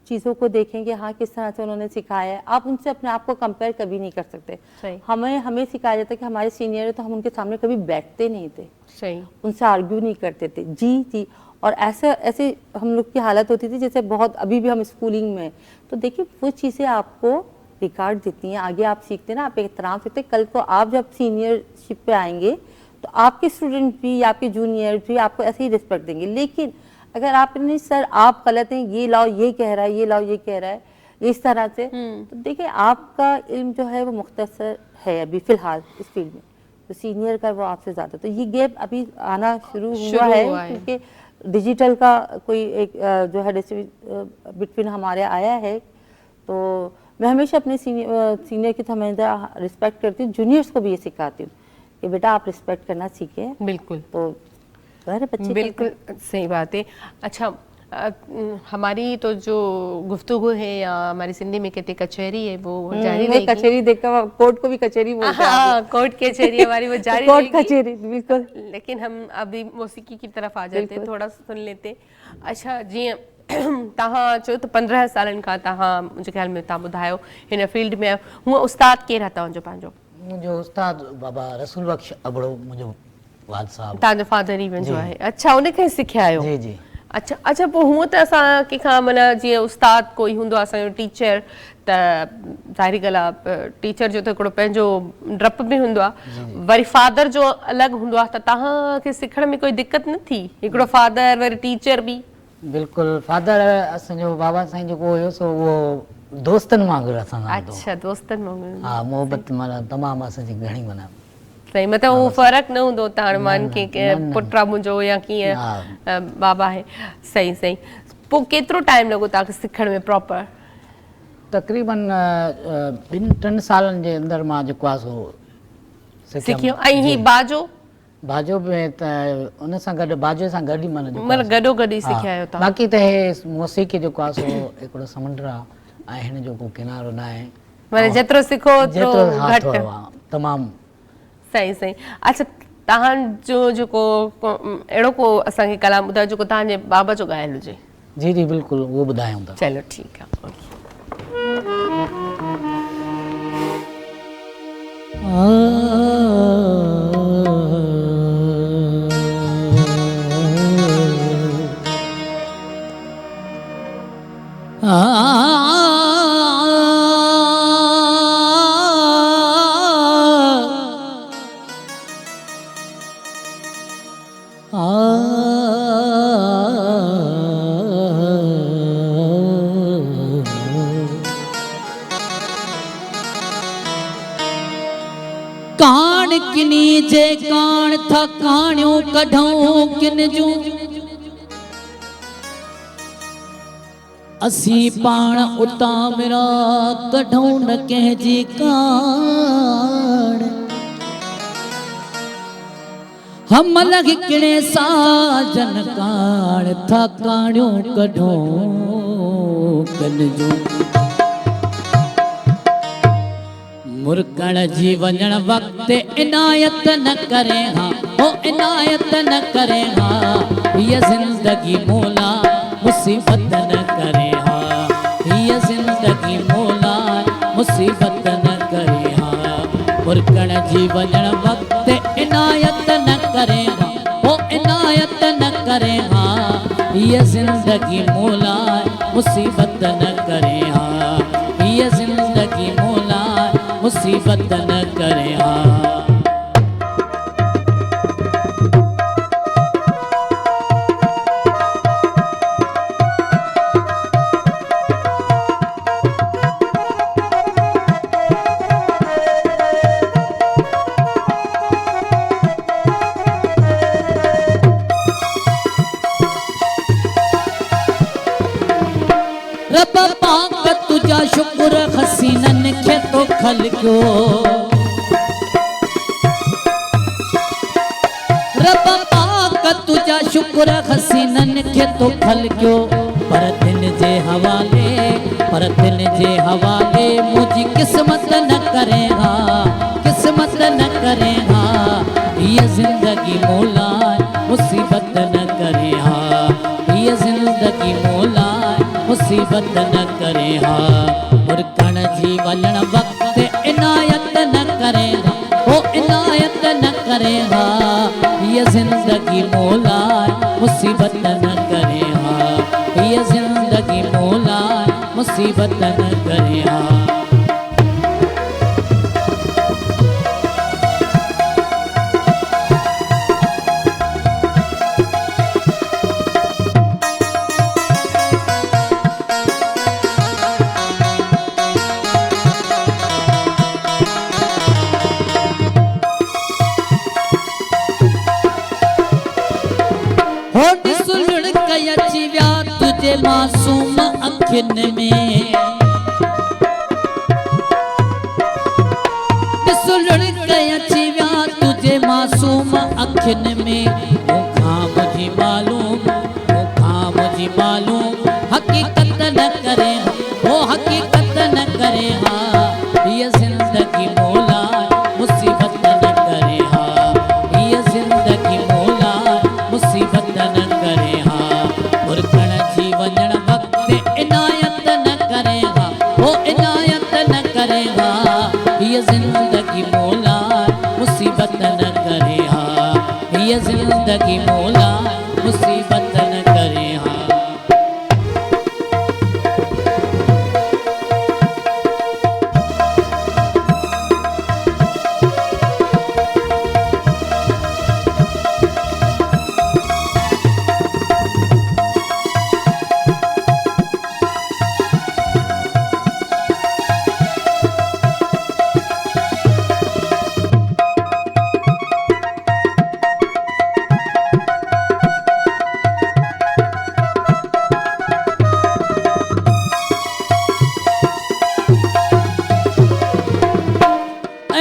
चीज़ों को देखें कि हाँ किस तरह से उन्होंने सिखाया है। आप उनसे अपने आप को कंपेयर कभी नहीं कर सकते। सही। हमें सिखाया जाता है कि हमारे सीनियर है तो हम उनके सामने कभी बैठते नहीं थे, सही, उनसे आर्ग्यू नहीं करते थे। जी। और ऐसे हम लोग की हालत होती थी जैसे बहुत, अभी भी हम स्कूलिंग में, तो देखिए वो चीज़ें आपको रिकॉर्ड देती हैं, आगे आप सीखते हैं ना, आप एहतराम सीखते। कल को आप जब सीनियरशिप पे आएंगे तो आपके स्टूडेंट भी या आपके जूनियर भी आपको ऐसे ही रिस्पेक्ट देंगे। लेकिन अगर आप नहीं सर आप गलत हैं, ये लाओ ये कह रहा है, ये लाओ ये कह रहा है, इस तरह से, तो देखिए आपका इल्म जो है वो मुख्तसर है अभी फ़िलहाल इस फील्ड में, तो सीनियर का वो आपसे ज़्यादा, तो ये गैप अभी आना शुरू हुआ है क्योंकि डिजिटल का कोई एक जो है बिटवीन हमारे आया है। तो मैं हमेशा अपने सीनियर की तो हमेशा रिस्पेक्ट करती हूँ, जूनियर्स को भी ये सिखाती हूँ कि बेटा आप रिस्पेक्ट करना सीखें। बिल्कुल, तो बच्चे बिल्कुल सही बात है। अच्छा, हमारी तो जो गुफ्तगू है या हमारी सिंधी में कहते कचहरी है वो जारी रहेगी। कचहरी देखकर कोर्ट को भी कचहरी बोलते हैं। हाँ, कोर्ट कचहरी हमारी वो जारी कोर्ट रहेगी। कचहरी बिल्कुल। लेकिन हम अभी मौसीकी की तरफ आ जाते हैं, थोड़ा सुन लेते। अच्छा, जीअं तव्हां चयो त 15 सालनि खां तव्हां मुंहिंजे ख़्याल में तव्हां ॿुधायो हिन फील्ड में हूअं उस्ताद केरु आहे तव्हांजो पंहिंजो? मुंहिंजो उस्ताद बाबा रसूल बख्श अबड़ो मुंहिंजो वाल साहब। तव्हांजो फादर ई मुंहिंजो आहे। अच्छा, उनखे सिखिया आहियो? जी जी। अच्छा, पोइ हूअं त असां कंहिंखां माना जीअं उस्ताद कोई हूंदो आहे असांजो टीचर, त ज़ाहिरी ॻाल्हि आहे टीचर जो त हिकिड़ो पंहिंजो डपु बि हूंदो आहे, वरी फादर जो अलॻि हूंदो आहे, त तव्हांखे सिखण में कोई दिक़त न थी? हिकिड़ो फादर वरी टीचर बि? बिल्कुलु, फादर असांजो बाबा साईं जेको हुयो सो उहो दोस्तनि वांगुरु असां सां हूंदो। अच्छा, दोस्तनि वांगुरु। हा, मोहबत माना तमामु असांजी घणी माना। सही, मतलब वो फर्क न हूंदो त हाणे मान के पुट आहे मुंहिंजो या कीअं बाबा आहे। सही। पोइ केतिरो टाइम लॻो तव्हांखे सिखण में प्रॉपर? तक़रीबन 2-3 सालनि जे अंदरि मां जेको आहे सो सिखियो। ऐं ही बाजो में त उन सां गॾु बाजो सां गॾु ई माना मतलब गॾो ई सिखिया आहियो तव्हां? बाक़ी त हे मौसीक़ी जेको आहे सो हिकिड़ो समुंड आहे ऐं हिन जो को किनारो न आहे, मतलब जेतिरो सिखो ओतिरो घटि। तमामु सही। अच्छा, तव्हांजो जेको अहिड़ो को असांखे कलाम ॿुधायो जेको तव्हांजे बाबा जो ॻायल हुजे? जी बिल्कुलु, उहो ॿुधायूं था। चलो ठीकु आहे। कान किनी जे कान था कानियों कढूं किन जूं असी पाण उता मेरा कढूं न कंहिंजी कान हम लग किणे साजन कान था कानियों कढूं किन जूं मुरकण जी वञण वक्त इनायत न करे हाँ, ओ इनायत न करे हाँ, ये जिंदगी मौला मुसीबत न करे हाँ, ये जिंदगी मौला मुसीबत न करे हाँ, मुरकण जी वञण वक्त इनायत न करे हाँ, ओ इनायत न करे हाँ, ये जिंदगी मौला मुसीबत न करे हाँ, ये जिंदगी मौला मुसीबत न करे हाँ। रब पाक तुझा शुक्र हसीनन खे तो खलकियो रब पाक तुझा शुक्र हसीनन खे तो खलकियो पर दिन जे हवाले मुझी किस्मत न करेगा किस्मत न करेगा ये जिंदगी मौला मुसीबत न करेगा मुसीबत न करे हा मुरकण जी वलण वक्त इनायत न करे हा ओ इनायत न करे हा ये जिंदगी मौला मुसीबत न करे हा ये जिंदगी मौला मुसीबत न करे हा तुझे मासूम अखिन में सुलड़ गया चिव्या तुझे मासूम अखिन में मुझे मालूम हकीकत न करे वो हकीकत न करे हा ये जिंदगी मौला मुसीबत न करे हा ये जिंदगी मौला मुसीबत न करे हा मुरकण जी वञण वक्त इनायत न करे हा वो इनायत न करे हा ये जिंदगी मौला मुसीबत न करे हा ये जिंदगी मौला मुसीबत न करे हा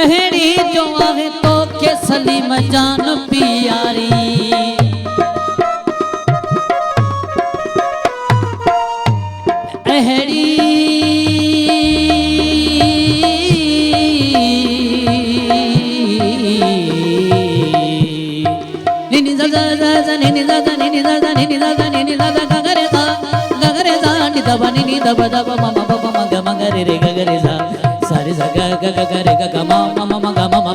अहड़ी जो आहे तो के सलीम जान पियारी अहड़ी निनी दा दा निनी दा दा निनी दा दा निनी दा दा निनी दा दा गगरे दा नि दबा निनी दबा दबा मम बम मग मगरे रे गगरे सा सारे सा ग ग ग ग रे ग ग म म म ग म म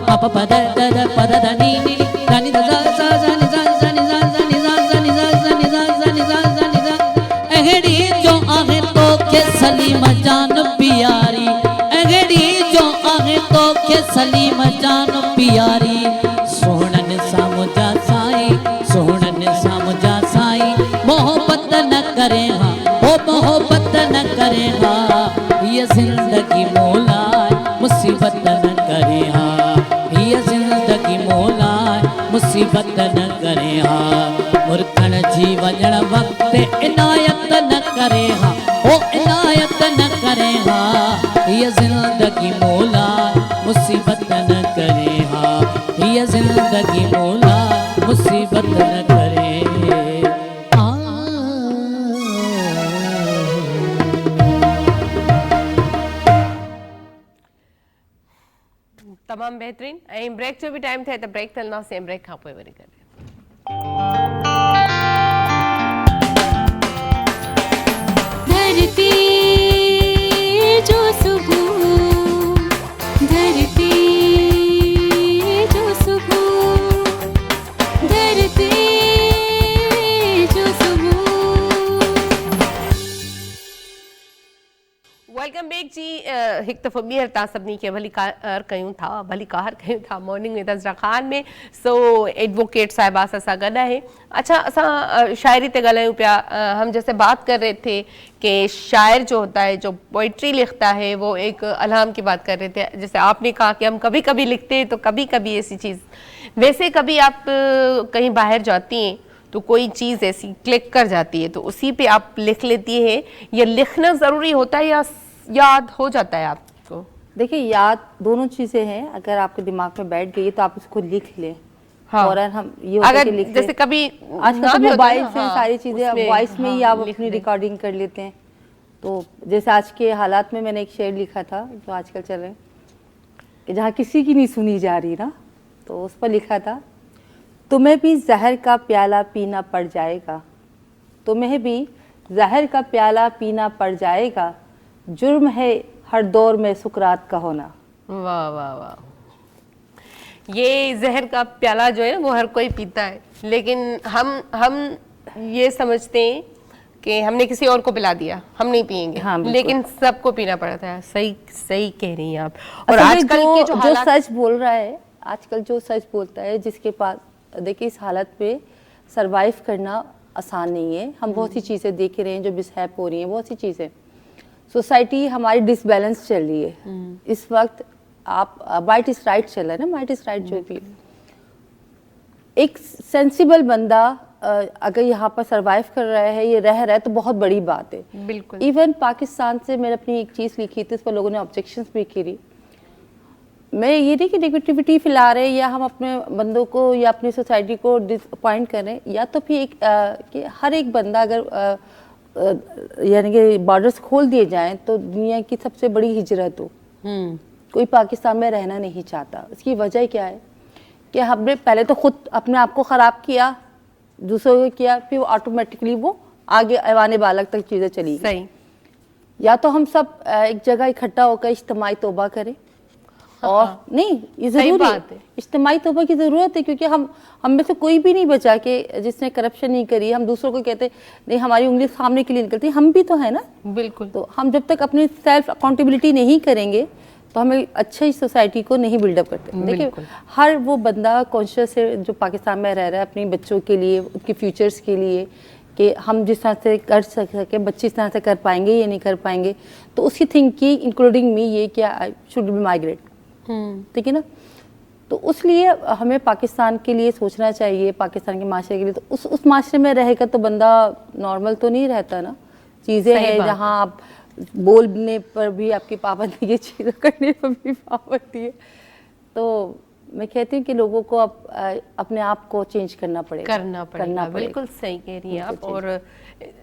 प प प द द द प द द नि नि दा नि दा सा सा नि सा सा नि सा सा नि सा सा नि सा सा नि सा सा नि सा सा नि सा अहड़ी जो आहे तो के सलीम जान पियारी अहड़ी जो आहे तो के सलीम जान पियारी सोहणन सा मुजा साईं सोहणन सा मुजा साईं मोहब्बत न करे हा ओ मोहब्बत न करे हा ये जिंदगी मौला मुसीबत न करे हा ये जिंदगी मौला मुसीबत न करे हा मुरकण जी वञण वक्त इनायत न करे हा ओ इनायत न करे हा ये जिंदगी मौला मुसीबत न करे हा ये जिंदगी मौला मुसीबत न करे तमाम बेहतरीन ऐं ब्रेक जो भी टाइम थे तो ब्रेक हलंदासीं ब्रेक खां पोइ वरी करे धरती जो सुबह धरती जो सुबह धरती जो सुबह वेलकम बैक जी हिकु दफ़ो ॿीहर तव्हां सभिनी खे भली कार कयूं था मॉर्निंग विद अज़रा ख़ान में सो एडवोकेट साहिबा सां गॾु आहे अच्छा असां शायरी ते ॻाल्हायूं पिया हम जैसे बात कर रहे थे कि शायर जो होता है जो पोइट्री लिखता है वो एक अल्हाम की बात कर रहे थे जैसे आपने कहा कि हम कभी कभी लिखते हैं तो कभी कभी ऐसी चीज़ वैसे कभी आप कहीं बाहर जाती हैं तो कोई चीज़ ऐसी क्लिक कर जाती है तो उसी पे आप लिख लेती है या लिखना ज़रूरी होता है या याद हो जाता है आपको? देखिए याद दोनों चीज़ें हैं, अगर आपके दिमाग में बैठ गई तो आप उसको लिख लें। हाँ। और हम ये होता है कि लिख जैसे कभी आजकल तो मोबाइल से हाँ, सारी चीज़ें वॉइस में ही आप अपनी रिकॉर्डिंग कर लेते हैं। तो जैसे आज के हालात में मैंने एक शेर लिखा था जो आजकल चल रहे हैं कि जहाँ किसी की नहीं सुनी जा रही ना, तो उस पर लिखा था तुम्हें भी जहर का प्याला पीना पड़ जाएगा, तुम्हें भी जहर का प्याला पीना पड़ जाएगा, जुर्म है हर दौर में सुकरात का होना। वाह वाह वाह। ये जहर का प्याला जो है ना वो हर कोई पीता है, लेकिन हम ये समझते हैं कि हमने किसी और को पिला दिया, हम नहीं पिएंगे। हाँ, बिल्कुल। लेकिन सबको पीना पड़ता है। सही सही कह रही हैं आप। और असल में आजकल के जो जो हालात, सच बोल रहा है, आजकल जो सच बोलता है, जिसके पास, देखिए इस हालत पे सरवाइव करना आसान नहीं है। हम बहुत सी चीज़ें देख रहे हैं जो मिसहैप हो रही हैं, बहुत सी चीज़ें। सोसाइटी हमारी डिसबैलेंस चल रही है इस वक्त। आप माइट इज राइट चल रहा है ना, माइट इज राइट जो भी। एक सेंसिबल बंदा अगर यहाँ पर सरवाइव कर रहा है, ये रह रहा है, तो बहुत बड़ी बात है। बिल्कुल। इवन पाकिस्तान से मैंने अपनी एक चीज़ लिखी थी, उस पर लोगों ने ऑब्जेक्शंस भी करी। मैं ये नहीं कि नेगेटिविटी फैला रहे या हम अपने बंदों को या अपनी सोसाइटी को डिसअपॉइंट करें, या तो फिर एक कि हर एक बंदा अगर यानी कि बॉर्डर्स खोल दिए जाएं तो दुनिया की सबसे बड़ी हिजरत हो। कोई पाकिस्तान में रहना नहीं चाहता। इसकी वजह क्या है कि हमने पहले तो खुद अपने आप को ख़राब किया, दूसरों को किया, फिर ऑटोमेटिकली वो आगे आने बालक तक चीज़ें चली। सही। या तो हम सब एक जगह इकट्ठा होकर इज्तिमाई तौबा करें, और नहीं, ये जरूरी बात है। इज्तिमाई तौबा की ज़रूरत है, क्योंकि हम में से कोई भी नहीं बचा कि जिसने करप्शन नहीं करी। हम दूसरों को कहते नहीं, हमारी उंगली सामने के लिए निकलती, हम भी तो है ना। बिल्कुल। तो हम जब तक अपनी सेल्फ अकाउंटेबिलिटी नहीं करेंगे तो हमें अच्छी सोसाइटी को नहीं बिल्डअप करते। देखिए हर वो बंदा कॉन्शियस है जो पाकिस्तान में रह रहा है अपने बच्चों के लिए, उनके फ्यूचर्स के लिए, कि हम जिस तरह से कर सके बच्चे इस तरह से कर पाएंगे या नहीं कर पाएंगे। तो उसकी थिंकिंग इंक्लूडिंग मी ये क्या आई शुड बी माइग्रेट, ठीक है ना। तो उसलिए हमें पाकिस्तान के लिए सोचना चाहिए, पाकिस्तान के माशरे के लिए। तो उस माशरे में रहेगा तो बंदा नॉर्मल तो नहीं रहता ना। चीज़ें हैं जहाँ आप बोलने पर भी आपकी पाबंदी है, चीज़ें करने पर भी पाबंदी है। तो मैं कहती हूँ कि लोगों को अपने आप को चेंज करना पड़ेगा। बिल्कुल सही कह रही हैं आप, और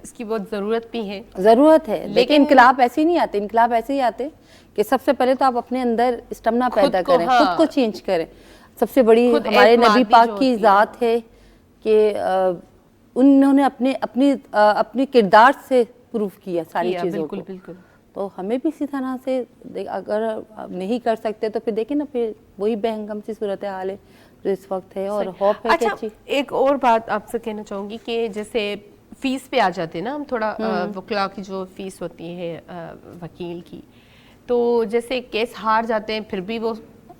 इसकी बहुत ज़रूरत भी है। ज़रूरत है, लेकिन इनकलाब ऐसे ही नहीं आते। इनकलाब ऐसे ही आते कि सबसे पहले तो आप अपने अंदर स्टमना पैदा करें, खुद को चेंज करें। सबसे बड़ी हमारे नबी पाक की ज़ात है कि उन्होंने अपने किरदार से प्रूफ किया सारी चीज़ों बिल्कुल, को। बिल्कुल। तो हमें भी इसी तरह से अगर नहीं कर सकते तो फिर देखिए ना, फिर वही बेहंगम सी सूरत हाल है जो इस वक्त है। और होप है कि अच्छी। एक और बात आपसे कहना चाहूँगी कि जैसे फीस पे आ जाते हैं ना हम थोड़ा, वकील की जो फीस होती है वकील की, तो जैसे केस हार जाते हैं फिर भी वो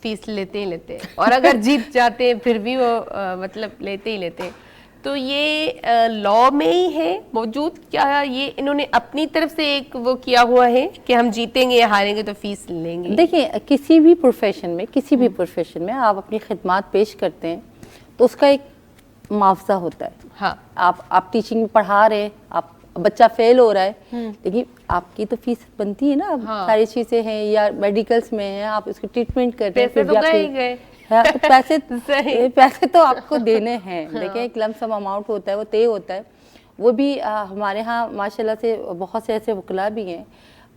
फीस लेते ही लेते हैं, और अगर जीत जाते हैं फिर भी वो मतलब लेते ही लेते हैं। तो ये लॉ में ही है मौजूद, क्या ये इन्होंने अपनी तरफ से एक वो किया हुआ है कि हम जीतेंगे या हारेंगे तो फीस लेंगे? देखिए किसी भी प्रोफेशन में आप अपनी खिदमत पेश करते हैं तो उसका एक मुआवजा होता है। हाँ। आप टीचिंग में पढ़ा रहे हैं, आप बच्चा फेल हो रहा है, लेकिन आपकी तो फीस बनती है ना। हाँ। सारी चीजें हैं, या मेडिकल्स में है, आप उसकी ट्रीटमेंट करते हैं, पैसे तो गए हाँ, तो पैसे तो आपको देने हैं। हाँ। देखिए एक लमसम अमाउंट होता है, वो तय होता है। वो भी हमारे यहाँ माशाल्लाह से बहुत से ऐसे वकला भी हैं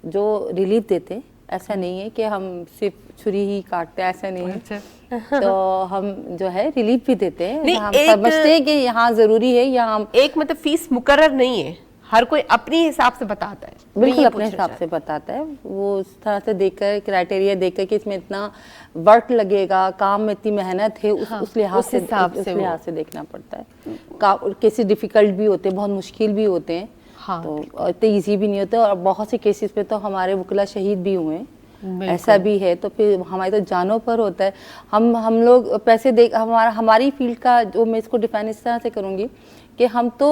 जो रिलीफ देते हैं। ऐसा नहीं है कि हम सिर्फ छुरी ही काटते हैं, ऐसा नहीं है। तो हम जो है रिलीफ भी देते हैं। हम समझते हैं कि यहाँ जरूरी है, यहाँ हम एक मतलब फीस मुकर्रर नहीं है, हर कोई अपने हिसाब से बताता है। बिल्कुल अपने हिसाब से बताता है। वो उस तरह से देखकर, क्राइटेरिया देखकर कि इसमें इतना वर्क लगेगा, काम में इतनी मेहनत है, उस लिहाज से देखना पड़ता है। केसेस डिफिकल्ट भी होते हैं, बहुत मुश्किल भी होते हैं। हाँ। तो इतने ईजी भी नहीं होते, और बहुत से केसेस पे तो हमारे वकला शहीद भी हुए हैं, ऐसा भी है। तो फिर हमारी तो जानों पर होता है। हम लोग पैसे दे, हमारी फील्ड का जो, मैं इसको डिफाइन इस तरह से करूँगी कि हम तो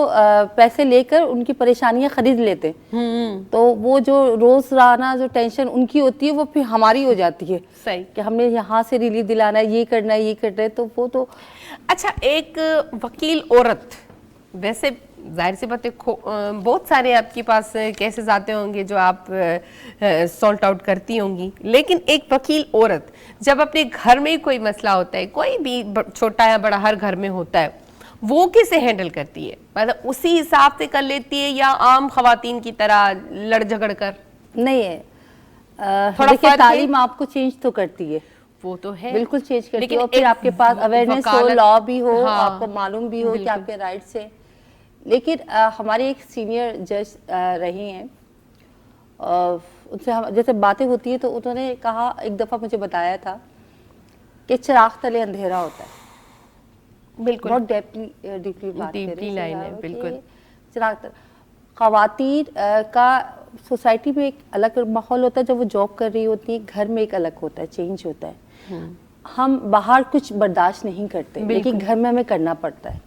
पैसे लेकर उनकी परेशानियां खरीद लेते हैं। तो वो जो रोज़ाना जो टेंशन उनकी होती है वो फिर हमारी हो जाती है। सही। कि हमने यहाँ से रिलीफ दिलाना है, ये करना है, ये करना है, तो वो तो। अच्छा, एक वकील औरत, वैसे जाहिर सी बात है बहुत सारे आपके पास केसेस आते होंगे जो आप सॉल्ट आउट करती होंगी, लेकिन एक वकील औरत जब अपने घर में कोई मसला होता है, कोई भी छोटा या बड़ा हर घर में होता है, वो कैसे हैंडल करती है? मतलब उसी हिसाब से कर लेती है या आम खवातीन की तरह लड़ झगड़ कर? नहीं है, देखिए तालीम आपको चेंज तो करती है, वो तो है, बिल्कुल चेंज करती है। और फिर आपके पास अवेयरनेस हो, लॉ भी हो, आपको मालूम भी हो कि आपके राइट्स है, लेकिन हमारी एक सीनियर जज रही हैं, उनसे हम जैसे बातें होती है तो उन्होंने कहा, एक दफ़ा मुझे बताया था कि चिराग तले अंधेरा होता है। बिल्कुल बहुत डीपली बात कर डीपली लाइन है, बिल्कुल। चिराग तले ख़वातीन का सोसाइटी में एक अलग माहौल होता है, जब वो जॉब कर रही होती है घर में एक अलग होता है, चेंज होता है। हम बाहर कुछ बर्दाश्त नहीं करते, लेकिन घर में हमें करना पड़ता है।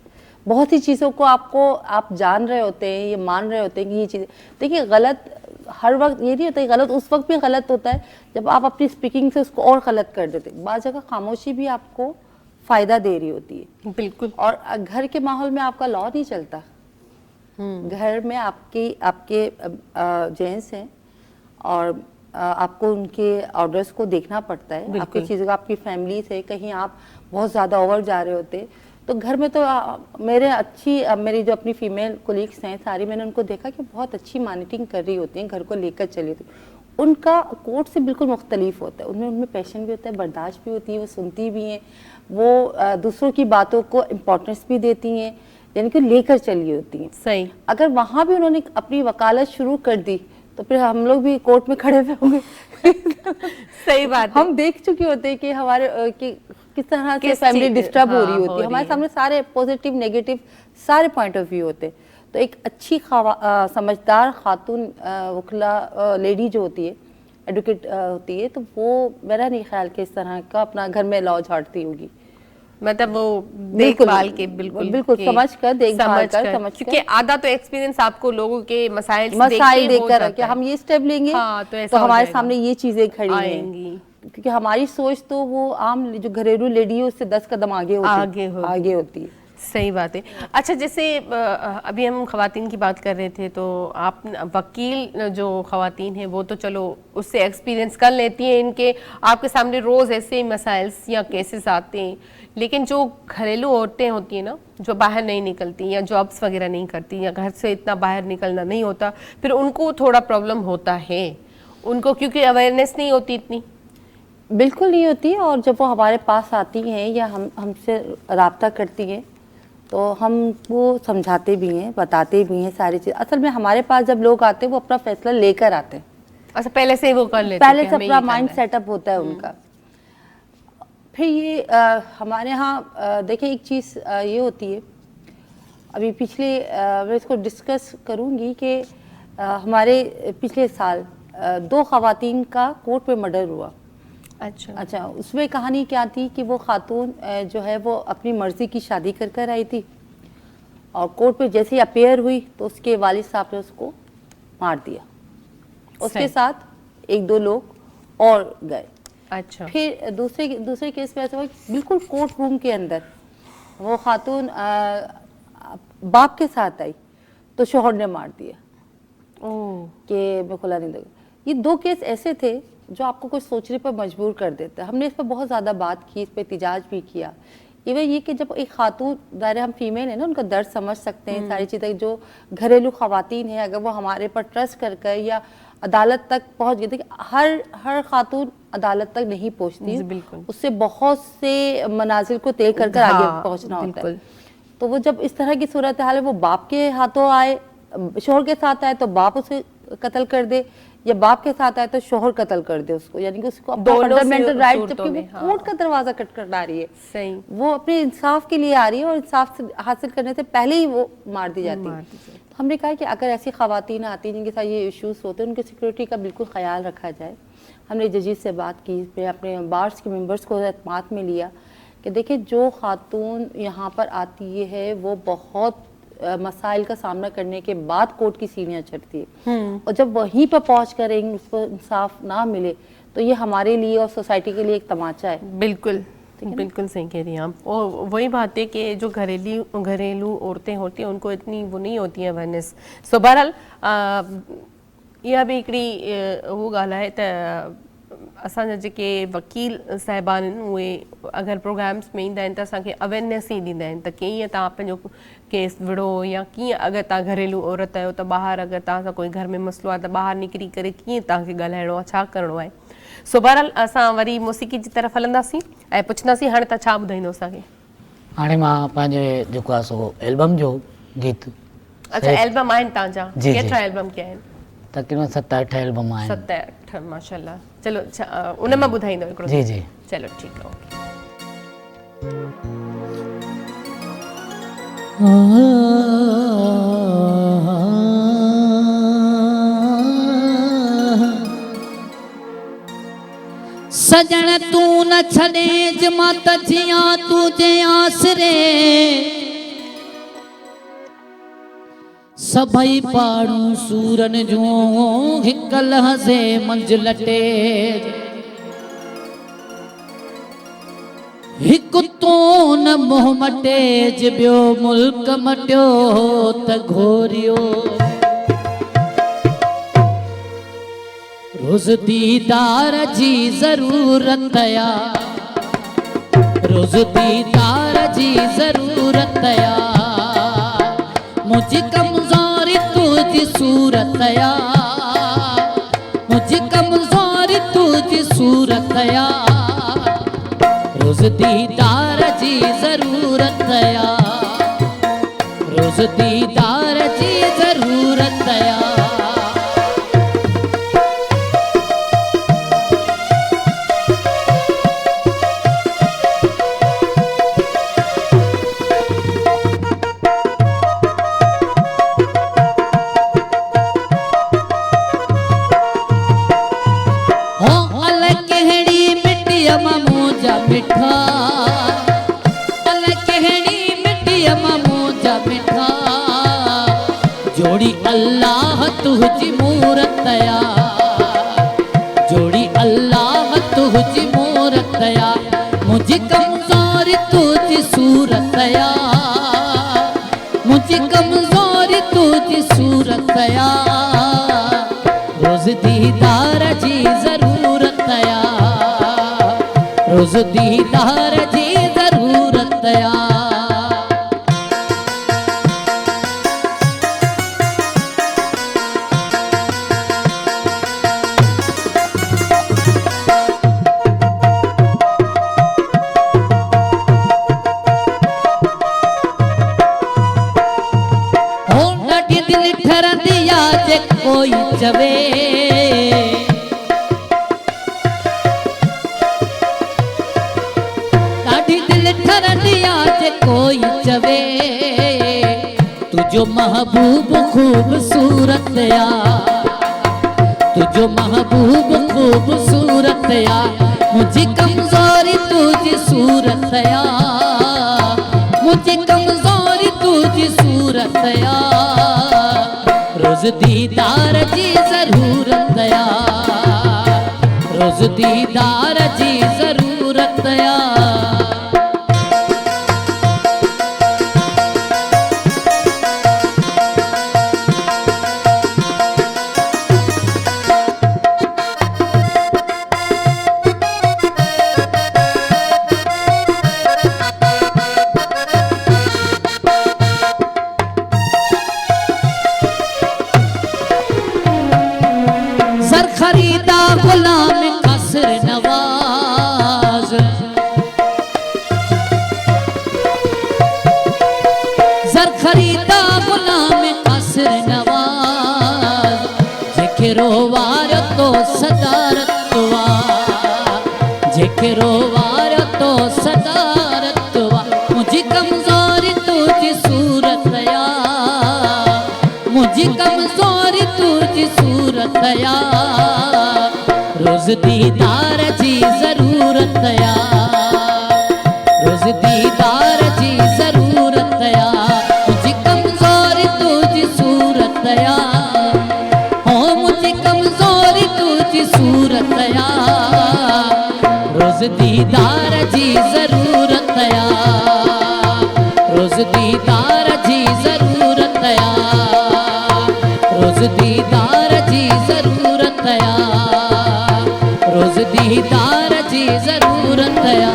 बहुत सी चीज़ों को आप जान रहे होते हैं, ये मान रहे होते हैं कि ये चीज़, देखिए गलत हर वक्त ये नहीं होता है, गलत उस वक्त भी गलत होता है जब आप अपनी स्पीकिंग से उसको और गलत कर देते हैं। बाज़ जगह खामोशी भी आपको फ़ायदा दे रही होती है। बिल्कुल। और घर के माहौल में आपका लॉ नहीं चलता, घर में आपके जेंट्स हैं और आपको उनके ऑर्डर्स को देखना पड़ता है, आपकी चीज़ों का, आपकी फैमिली से कहीं आप बहुत ज़्यादा ओवर जा रहे होते तो घर में तो मेरी जो अपनी फीमेल कोलीग्स हैं सारी, मैंने उनको देखा कि बहुत अच्छी मॉनिटरिंग कर रही होती हैं, घर को लेकर चली होती। उनका कोर्ट से बिल्कुल मुख्तलिफ होता है, उनमें पैशन भी होता है, बर्दाश्त भी होती है, वो सुनती भी हैं, वो दूसरों की बातों को इम्पोर्टेंस भी देती हैं, यानी कि लेकर चली होती हैं। सही। अगर वहाँ भी उन्होंने अपनी वकालत शुरू कर दी तो फिर हम लोग भी कोर्ट में खड़े हुए होंगे। सही बात है। हम देख चुके होते हैं कि हमारे किस तरह से किस फैमिली चीज़- डिस्टर्ब हो हाँ, रही हो होती है, रही हमारे है। सामने सारे पॉजिटिव नेगेटिव सारे पॉइंट ऑफ व्यू होते हैं। तो एक अच्छी समझदार खातून वकला लेडी जो होती है, एडवोकेट होती है, तो वो मेरा नहीं ख्याल कि इस तरह का अपना घर में लॉ झाड़ती होगी। मतलब वो बिल्कुल, देखभाल के बिल्कुल बिल्कुल के- समझ कर, देखभाल कर, समझ समझ क्योंकि कर। आधा तो एक्सपीरियंस आपको लोगों के मसाइल से मसाइल देखते हो देखकर जाता कि है। हम ये स्टेप लेंगे हाँ, तो तो ऐसा हो हमारे जाएगा। सामने ये चीजें खड़ी हैं, आएंगी। क्योंकि हमारी सोच तो वो आम जो घरेलू लेडी है उससे 10 कदम आगे होती है। सही बात है। अच्छा, जैसे अभी हम खवातीन की बात कर रहे थे, तो आप वकील जो खवातीन हैं वो तो चलो उससे एक्सपीरियंस कर लेती हैं, इनके आपके सामने रोज़ ऐसे मसाइल्स या केसेस आते हैं, लेकिन जो घरेलू औरतें होती हैं ना, जो बाहर नहीं निकलती या जॉब्स वगैरह नहीं करती या घर से इतना बाहर निकलना नहीं होता, फिर उनको थोड़ा प्रॉब्लम होता है उनको, क्योंकि अवेयरनेस नहीं होती इतनी। बिल्कुल नहीं होती है, और जब वो हमारे पास आती हैं या हमसे रब्ता करती हैं तो हम वो समझाते भी हैं, बताते भी हैं सारी चीज़। असल में हमारे पास जब लोग आते हैं वो अपना फैसला लेकर आते हैं, अच्छा पहले से ही वो कर लेते हैं पहले कि से हमें अपना ये माइंड करना है। सेटअप होता है उनका। फिर ये हमारे यहाँ देखिए एक चीज़ ये होती है, अभी पिछले मैं इसको डिस्कस करूँगी कि हमारे पिछले साल 2 खवातीन का कोर्ट में मर्डर हुआ। अच्छा, उसमें कहानी क्या थी कि वो खातून जो है वो अपनी मर्ज़ी की शादी कर आई थी, और कोर्ट में जैसे ही अपेयर हुई तो उसके वालिद साहब ने उसको मार दिया, उसके साथ 1-2 लोग और गए। अच्छा, फिर दूसरे केस में ऐसा हुआ कि बिल्कुल कोर्ट रूम के अंदर वो खातून बाप के साथ आई तो शौहर ने मार दिया कि मैं खुला नहीं दूंगा। ये 2 केस ऐसे थे जो आपको कुछ सोचने पर मजबूर कर देता है। हमने इस पर बहुत ज़्यादा बात की, इस पर एहतजाज भी किया। इवन ये कि जब एक खातून, दायरे हम फीमेल हैं ना, उनका दर्द समझ सकते हैं, सारी चीज़ें, जो घरेलू खवातीन हैं अगर वो हमारे पर ट्रस्ट कर या अदालत तक पहुंच गई, हर खातून अदालत तक नहीं पहुंचती, उससे बहुत से मनाजिल को तय कर आगे पहुंचना होता है। तो वो जब इस तरह की सूरत हाल है, वो बाप के हाथों आए, शोहर के साथ आए तो बाप उसे कत्ल कर दे, या बाप के साथ आए तो शोहर कत्ल कर दे उसको, यानी कि उसको अपना फंडामेंटल राइट, जबकि वो कोर्ट का दरवाजा खटखटा रही है। सही, वो अपने इंसाफ के लिए आ रही है और इंसाफ हासिल करने से पहले ही वो मार दी जाती है। तो हमने कहा कि अगर ऐसी खवातीन आती हैं जिनके साथ ये इश्यूज होते हैं, उनकी सिक्योरिटी का बिल्कुल ख्याल रखा जाए। हमने जजेस से बात की, फिर अपने बार्स के मेंबर्स को एतमाद में लिया कि देखिए जो खातून यहाँ पर आती है वो बहुत मसाइल का सामना करने के बाद कोर्ट की सीढ़ियाँ चढ़ती है, और जब वहीं पर पहुँच कर उसको इंसाफ ना मिले तो ये हमारे लिए और सोसाइटी के लिए एक तमाचा है। बिल्कुल बिल्कुल सही कह रही हैं आप। और वही बात है कि जो घरेलू औरतें होती हैं उनको इतनी वो नहीं होती है अवेयरनेस। सो बहरहाल इहा भी हिकिड़ी वो ॻाल्हि आहे त असांजा जेके वकील साहिबान आहिनि उहे अगरि प्रोग्राम्स में ईंदा आहिनि त असांखे अवेयरनेस ई ॾींदा आहिनि त कीअं तव्हां पंहिंजो केस विड़ो, या कीअं अगरि तव्हां घरेलू औरत आहियो त ॿाहिरि अगरि तव्हां सां कोई घर में मसइलो आहे त ॿाहिरि निकिरी करे कीअं तव्हांखे ॻाल्हाइणो आहे, छा करिणो आहे। सो बहरहाल असां वरी मौसीक़ी जी तरफ़ हलंदासीं ऐं पुछंदासीं हाणे तव्हां छा ॿुधाईंदो असांखे। हाणे मां पंहिंजे जेको आहे सो एल्बम जो गीत अच्छा एल्बम आहिनि तव्हांजा जी, जी। केतिरा एल्बम कया आहिनि तक़रीबन 7-8 एल्बम आहिनि 7-8 माशाल्लाह चलो उन मां ॿुधाईंदो हिकिड़ो जी जी चलो ठीकु आहे ओके सजण तू न छॾे जमा त जिया तुझे आसरे सभई पाड़ू सूरन जो हिक लहज़े मंझि लटे हिकु तो न मोह मटे ॿियो मुल्क मटियो त घोरियो रोज़ दीदार जी ज़रूरत या रोज़ दीदार जी ज़रूरत या मुझी कमज़ोरी तुझी सूरत या मुझी कमज़ोरी तुझी सूरत या रोज़ दीदार जी ज़रूरत या रोज़ दीदार जी ज़रूरत या मिठा अल कहड़ी मिट्टी मोजा मिठा जोड़ी अल्लाह तुझी मूरत या जोड़ी अल्लाह तुझी मूरत या मुझी कमज़ोरी तुझी सूरत या मुझी कमज़ोरी तुझी सूरत या रोज़ दीदार जी ज़रूरत या रोज़ दीदार जी ज़रूरत या हो ॾाढी दिल ठरंदी या जे कोई चवे कोई चवे तुझो महबूब खूबसूरत या तुझो महबूब खूबसूरत या मुझी कमज़ोरी तुझी सूरत या मुझी कमज़ोरी तुझी सूरत या रोज़ दीदार जी ज़रूरत या रोज़ दीदार जी ज़रूरत या खरीदा गुलाम कसर नवाज जर खरीदा गुलाम कसर नवाज जेके रोवार तो सदारतवा जेके रोवार तो सदारतवा मुझी कमज़ोरी तुझी सूरत या मुझी कमज़ोरी तुझी सूरत या रोज़ दीदार जी ज़रूरत या रोज़ दीदार जी ज़रूरत या मुझी कमज़ोरी तुझी सूरत या हो मुझी कमज़ोरी तुझी सूरत या रोज़ दीदार जी ज़रूरत या रोज़ दीदार जी ज़रूरत या रोज़ दीदार जी ज़रूरत या रोज़ दीदार जी ज़रूरत या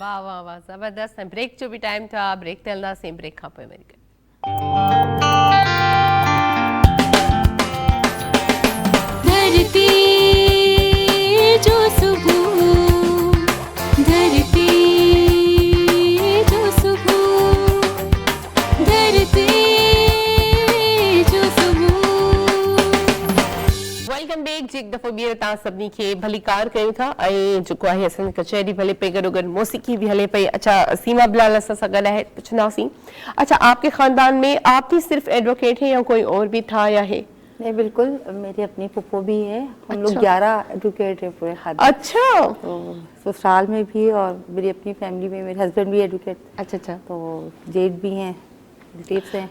वाह वाह वाह ज़बरदस्त ब्रेक जो भी टाइम था ब्रेक ते हलंदासीं ब्रेक खां पोइ वरी धरती जो सुबह धरती जो ॾींहं तव्हां सभिनी खे भली कार कयूं था ऐं जेको आहे असांजी कचहरी भले पई गॾोगॾु मौसीक़ी बि हले पई। अच्छा सीमा बिलाल असां सां गॾु आहे, पुछंदासीं अच्छा आपके खानदान में आप ही सिर्फ एडवोकेट हैं या कोई और भी था या है? नहीं बिल्कुल, मेरी अपनी पुप्पो भी है, हम लोग 11 एडवोकेट हैं पूरे खानदान। अच्छा तो ससुराल में भी और मेरी अपनी फैमिली में मेरे हस्बैंड भी एडवोकेट, अच्छा अच्छा। तो जेठ भी हैं, रिलेटिव्स हैं।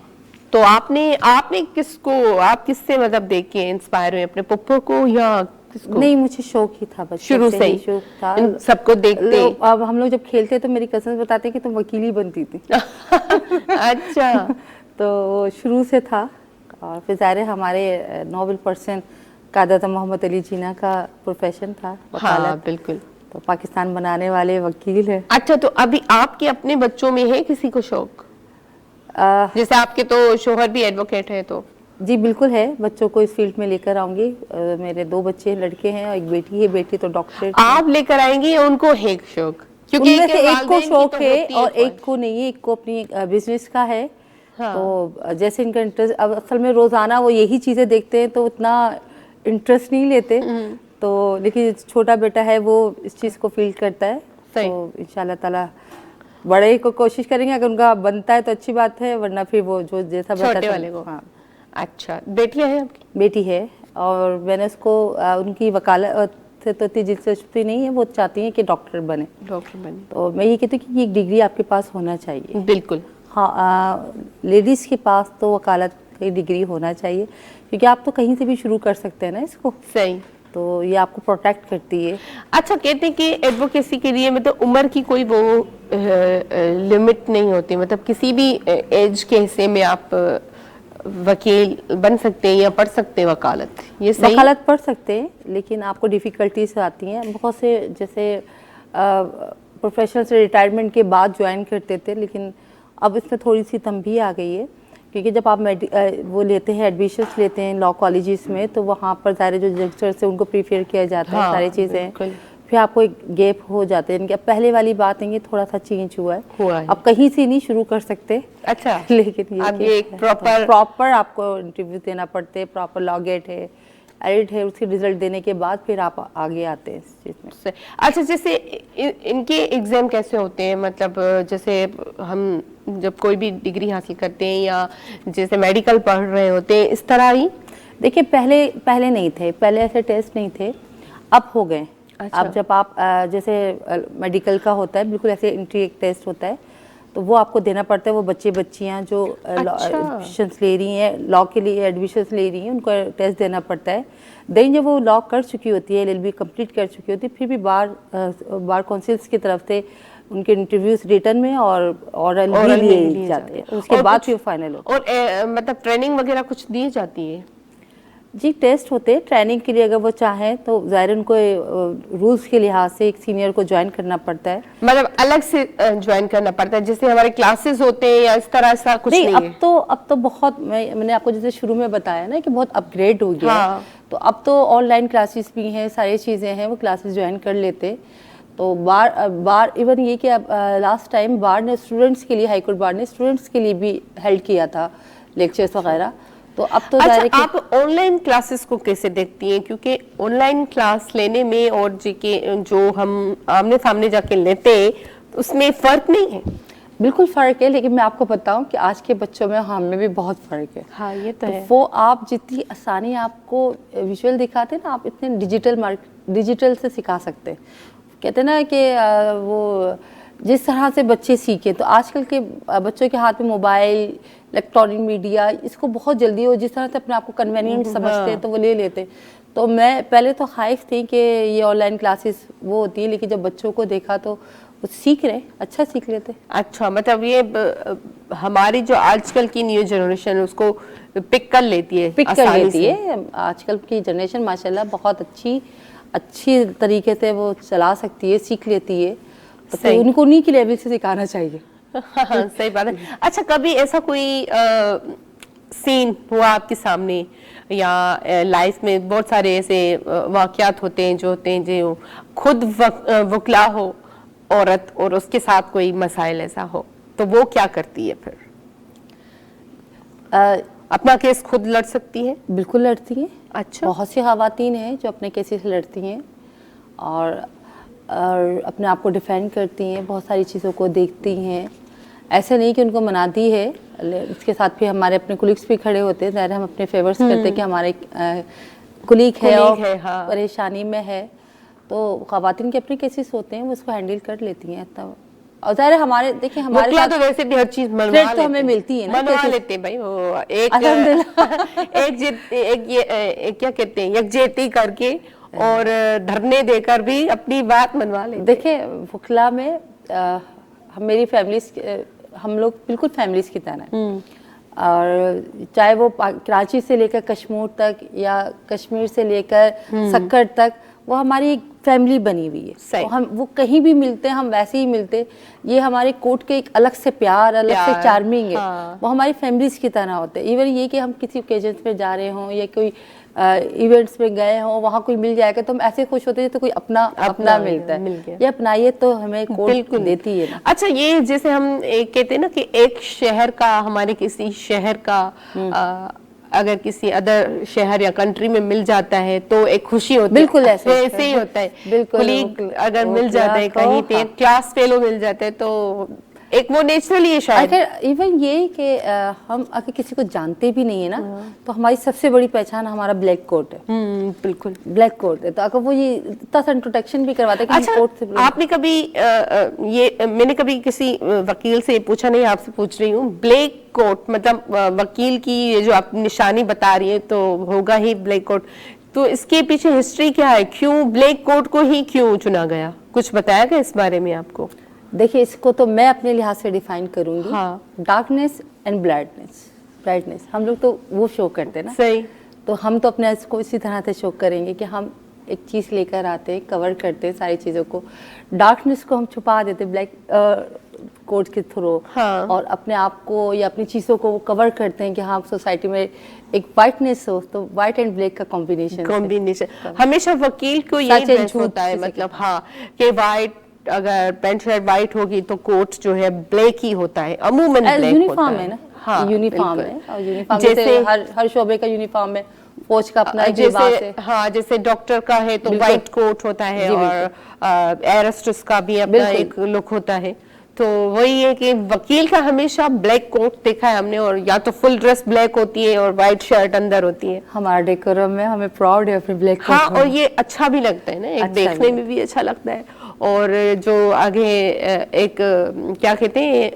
तो आपने किसको, आप किससे मतलब देख के इंस्पायर हुए, अपने पप्पो को या किसको? नहीं, मुझे शौक ही था बचपन शुरू से ही शौक था। इन सबको देखते अब हम लोग जब खेलते तो मेरी कजन बताते कि तुम वकील ही बनती थी। अच्छा तो शुरू से था। और फिर ज़ाहिर है हमारे नोबेल पर्सन कायदा मोहम्मद अली जिन्ना का प्रोफेशन था हाँ वकालत। बिल्कुल। तो पाकिस्तान बनाने वाले वकील है। अच्छा तो अभी आपके अपने बच्चों में है किसी को शौक? जैसे आपके तो शोहर भी एडवोकेट है तो? जी बिल्कुल है, बच्चों को इस फील्ड में लेकर आऊंगी। मेरे 2 बच्चे लड़के हैं और एक बेटी है, बेटी तो डॉक्टरेट। आप लेकर आएंगी या उनको है शौक? उनमें से एक को वालिदैन की शौक तो है होती और ख्वाहिश। एक को नहीं है, एक को अपनी बिजनेस का है। हाँ। तो जैसे इनका इंटरेस्ट, अब असल में रोजाना वो यही चीजें देखते हैं तो उतना इंटरेस्ट नहीं लेते। तो लेकिन छोटा बेटा है वो इस चीज को फील करता है। सही। तो इंशाल्लाह ताला बड़े को कोशिश करेंगे, अगर उनका बनता है तो अच्छी बात है, वरना फिर वो जो जैसा बेटा छोटे वाले को। हाँ। अच्छा बेटियां हैं आपकी? बेटी है और मैंने उसको उनकी वकालत से तो इतनी दिलचस्पी नहीं है, वो चाहती हैं कि डॉक्टर बने। डॉक्टर बने तो मैं ये कहती हूँ कि एक डिग्री आपके पास होना चाहिए। बिल्कुल। हाँ, लेडीज़ के पास तो वकालत की डिग्री होना चाहिए, क्योंकि आप तो कहीं से भी शुरू कर सकते हैं ना इसको। सही। तो ये आपको प्रोटेक्ट करती है। अच्छा कहते हैं कि एडवोकेसी के लिए मतलब उम्र की कोई वो लिमिट नहीं होती, मतलब किसी भी एज के हिस्से में आप वकील बन सकते हैं या पढ़ सकते हैं वकालत, ये सही? वकालत पढ़ सकते हैं लेकिन आपको डिफ़िकल्टीज आती हैं बहुत से। जैसे प्रोफेशनल से रिटायरमेंट के बाद ज्वाइन करते थे, लेकिन अब इसमें थोड़ी सी तंबीह आ गई है, क्योंकि जब आप वो लेते हैं, एडमिशन्स लेते हैं लॉ कॉलेजेस में, तो वहाँ पर सारे जो यंगस्टर्स हैं उनको प्रीफेयर किया जाता है। हाँ, सारी चीज़ें, बिल्कुल। फिर आपको एक गैप हो जाते हैं। इनके पहले वाली बात है, ये थोड़ा सा चेंज हुआ है। आप कहीं से नहीं शुरू कर सकते। अच्छा लेकिन अब ये एक प्रॉपर आपको इंटरव्यू देना पड़ते हैं, प्रॉपर लॉ गेट है, एडिट है, उसके रिजल्ट देने के बाद फिर आप आगे आते हैं इस चीज़ में। अच्छा जैसे इनके एग्जाम कैसे होते हैं, मतलब जैसे हम जब कोई भी डिग्री हासिल करते हैं या जैसे मेडिकल पढ़ रहे होते हैं इस तरह ही? देखिए पहले नहीं थे, पहले ऐसे टेस्ट नहीं थे, अब हो गए। अच्छा। अब जब आप जैसे मेडिकल का होता है, बिल्कुल ऐसे एंट्री टेस्ट होता है, तो वो आपको देना पड़ता है। वो बच्चे बच्चियां जो एडमिशन्स ले रही हैं, लॉ के लिए एडमिशन्स ले रही हैं, उनको टेस्ट देना पड़ता है। देन जब वो लॉ कर चुकी होती है, LLB कंप्लीट कर चुकी होती है, फिर भी बार काउंसिल्स की तरफ से उनके इंटरव्यूज रिटर्न में और ऑरल भी लिए जाते हैं। उसके बाद फिर फाइनल होता है। और मतलब ट्रेनिंग वगैरह कुछ दी जाती है? जी टेस्ट होते हैं ट्रेनिंग के लिए, अगर वो चाहें तो ज़ाहिर उनको रूल्स के लिहाज से एक सीनियर को ज्वाइन करना पड़ता है। मतलब अलग से ज्वाइन करना पड़ता है, जैसे हमारे क्लासेस होते हैं या इस तरह ऐसा कुछ नहीं है? अब तो बहुत, मैंने आपको जैसे शुरू में बताया ना कि बहुत अपग्रेड हो गया। हाँ। तो अब तो ऑनलाइन क्लासेस भी हैं, सारी चीज़ें हैं, वो क्लासेस ज्वाइन कर लेते। तो बार इवन ये कि अब लास्ट टाइम बार ने स्टूडेंट्स के लिए, हाई कोर्ट बार ने स्टूडेंट्स के लिए भी हेल्ड किया था लेक्चर्स वगैरह। तो अब तो अच्छा आप ऑनलाइन क्लासेस को कैसे देखती हैं, क्योंकि ऑनलाइन क्लास लेने में और जो हम आमने सामने जाके लेते हैं उसमें फ़र्क नहीं है? बिल्कुल फ़र्क है, लेकिन मैं आपको बताऊं कि आज के बच्चों में हमें भी बहुत फ़र्क है। हाँ ये तो है। वो आप जितनी आसानी आपको विजुअल दिखाते हैं ना, आप इतने डिजिटल से सिखा सकते हैं। कहते हैं ना कि वो जिस तरह से बच्चे सीखे, तो आजकल के बच्चों के हाथ में मोबाइल, इलेक्ट्रॉनिक मीडिया, इसको बहुत जल्दी वो जिस तरह से अपने आप को कन्वीनियंट समझते हैं तो वो ले लेते। तो मैं पहले तो खाइफ थी कि ये ऑनलाइन क्लासेस वो होती है, लेकिन जब बच्चों को देखा तो वो सीख रहे, अच्छा सीख लेते। अच्छा मतलब ये हमारी जो आजकल की न्यू जनरेशन है उसको पिक कर लेती है, आजकल की जनरेशन माशाल्लाह बहुत अच्छी तरीके से वो चला सकती है, सीख लेती है। तो उनको उन्हीं की लेवल से सिखाना चाहिए। हाँ, सही बात है। अच्छा कभी ऐसा कोई सीन हुआ आपके सामने या लाइफ में बहुत सारे ऐसे वाकयात होते हैं जो खुद वकला हो औरत और उसके साथ कोई मसाइल ऐसा हो, तो वो क्या करती है फिर? अपना केस खुद लड़ सकती हैं? बिल्कुल लड़ती हैं। अच्छा। बहुत सी ख़वातीन हैं जो अपने केसेस लड़ती हैं और अपने आप को डिफेंड करती हैं, बहुत सारी चीज़ों को देखती हैं। ऐसे नहीं कि उनको मनाती है, इसके साथ भी हमारे अपने कुलीग्स भी खड़े होते हैं। ज़ाहिर हम अपने फेवर्स करते हैं कि हमारे कुलीग है और हाँ। परेशानी में है, तो ख़वातीन के अपने केसेस होते हैं, वो उसको हैंडल कर लेती हैं। तब और ज़ाहिर हमारे देखिए हमारे वकील साथ तो वैसे भी हर चीज मनवा क्रेडिट तो लेते हमें हैं। मिलती है ना, मनवा कैसे- लेते हैं भाई, वो एक अल्हम्दुलिल्लाह। एक क्या कहते हैं, यकजहती करके और धरने देकर भी अपनी बात मनवा लेते हैं। देखिए वकला में मेरी फैमिलीज, हम लोग बिल्कुल फैमिलीज की तरह हैं। और चाहे वो कराची से लेकर कश्मीर तक या कश्मीर से लेकर सक्कर तक, वो हमारी एक फैमिली बनी हुई है। सही। तो हम वो कहीं भी मिलते हैं हम वैसे ही मिलते। ये हमारे कोर्ट के एक अलग से प्यार, अलग से चार्मिंग है। हाँ। वो हमारी फैमिलीज की तरह होते हैं। इवन ये कि हम किसी ओकेजन्स पे जा रहे हों या कोई इवेंट्स में गए हों, वहाँ कोई मिल जाएगा तो हम ऐसे खुश होते हैं तो कोई अपना मिलता मिल है। गया। ये अपनाइयत तो हमें कोर्ट देती है ना। अच्छा, ये जैसे हम कहते हैं ना कि एक शहर का, हमारे किसी शहर का अगर किसी अदर शहर या कंट्री में मिल जाता है तो एक खुशी होती है। बिल्कुल ऐसे ही होता है। बिल्कुल। कुलीग अगर मिल वो जाता है क्या कहीं कहो, पे, हाँ। क्लास फेलो मिल जाता है तो एक वो नेचुरली है शायद। अगर इवन ये कि हम अगर किसी को जानते भी नहीं है ना, तो हमारी सबसे बड़ी पहचान हमारा ब्लैक कोट है। बिल्कुल। ब्लैक कोट है, तो अगर वो ये इतना सा इंट्रोडक्शन भी करवाते हैं कि हम अच्छा, कोर्ट से आपने कभी मैंने कभी किसी वकील से पूछा नहीं, आपसे पूछ रही हूँ, ब्लैक कोट मतलब वकील की ये जो आप निशानी बता रही है तो होगा ही ब्लैक कोट, तो इसके पीछे हिस्ट्री क्या है? क्यों ब्लैक कोट को ही क्यों चुना गया? कुछ बताया गया इस बारे में आपको? देखिए इसको तो मैं अपने लिहाज से डिफाइन करूंगी। हाँ। डार्कनेस एंड ब्राइटनेस हम लोग तो वो शो करते हैं ना। सही। तो हम तो अपने इसको इसी तरह से शो करेंगे कि हम एक चीज़ लेकर आते हैं, कवर करते हैं सारी चीज़ों को। डार्कनेस को हम छुपा देते ब्लैक कोट के थ्रू। हाँ। और अपने आप को या अपनी चीज़ों को कवर करते हैं कि हाँ सोसाइटी में एक वाइटनेस हो, तो वाइट एंड ब्लैक का कॉम्बिनेशन हमेशा वकील को सच यही एंड ड्रेस झूठ होता है, किसी मतलब हाँ कि वाइट, अगर पैंट शर्ट वाइट होगी तो कोट जो है ब्लैक ही होता है, अमूमन ब्लैक यूनिफॉर्म होता है ना। हाँ, यूनिफॉर्म बिल्कुल। है और यूनिफॉर्म जैसे जैसे हर शोबे का यूनिफॉर्म है। फौज का अपना एक लिबास जैसे है। हाँ, जैसे डॉक्टर का है तो बिल्कुल। वाइट कोट होता है जी, और एयरहोस्टेस का भी अपना एक बिल्कुल। लुक होता है। तो वही है कि वकील का हमेशा ब्लैक कोट देखा है हमने, और या तो फुल ड्रेस ब्लैक होती है और वाइट शर्ट अंदर होती है। हमारा डेकोरम में हमें प्राउड है अपने ब्लैक हाँ, और ये अच्छा भी लगता है ना, एक अच्छा देखने भी में भी अच्छा लगता है। और जो आगे एक क्या कहते हैं,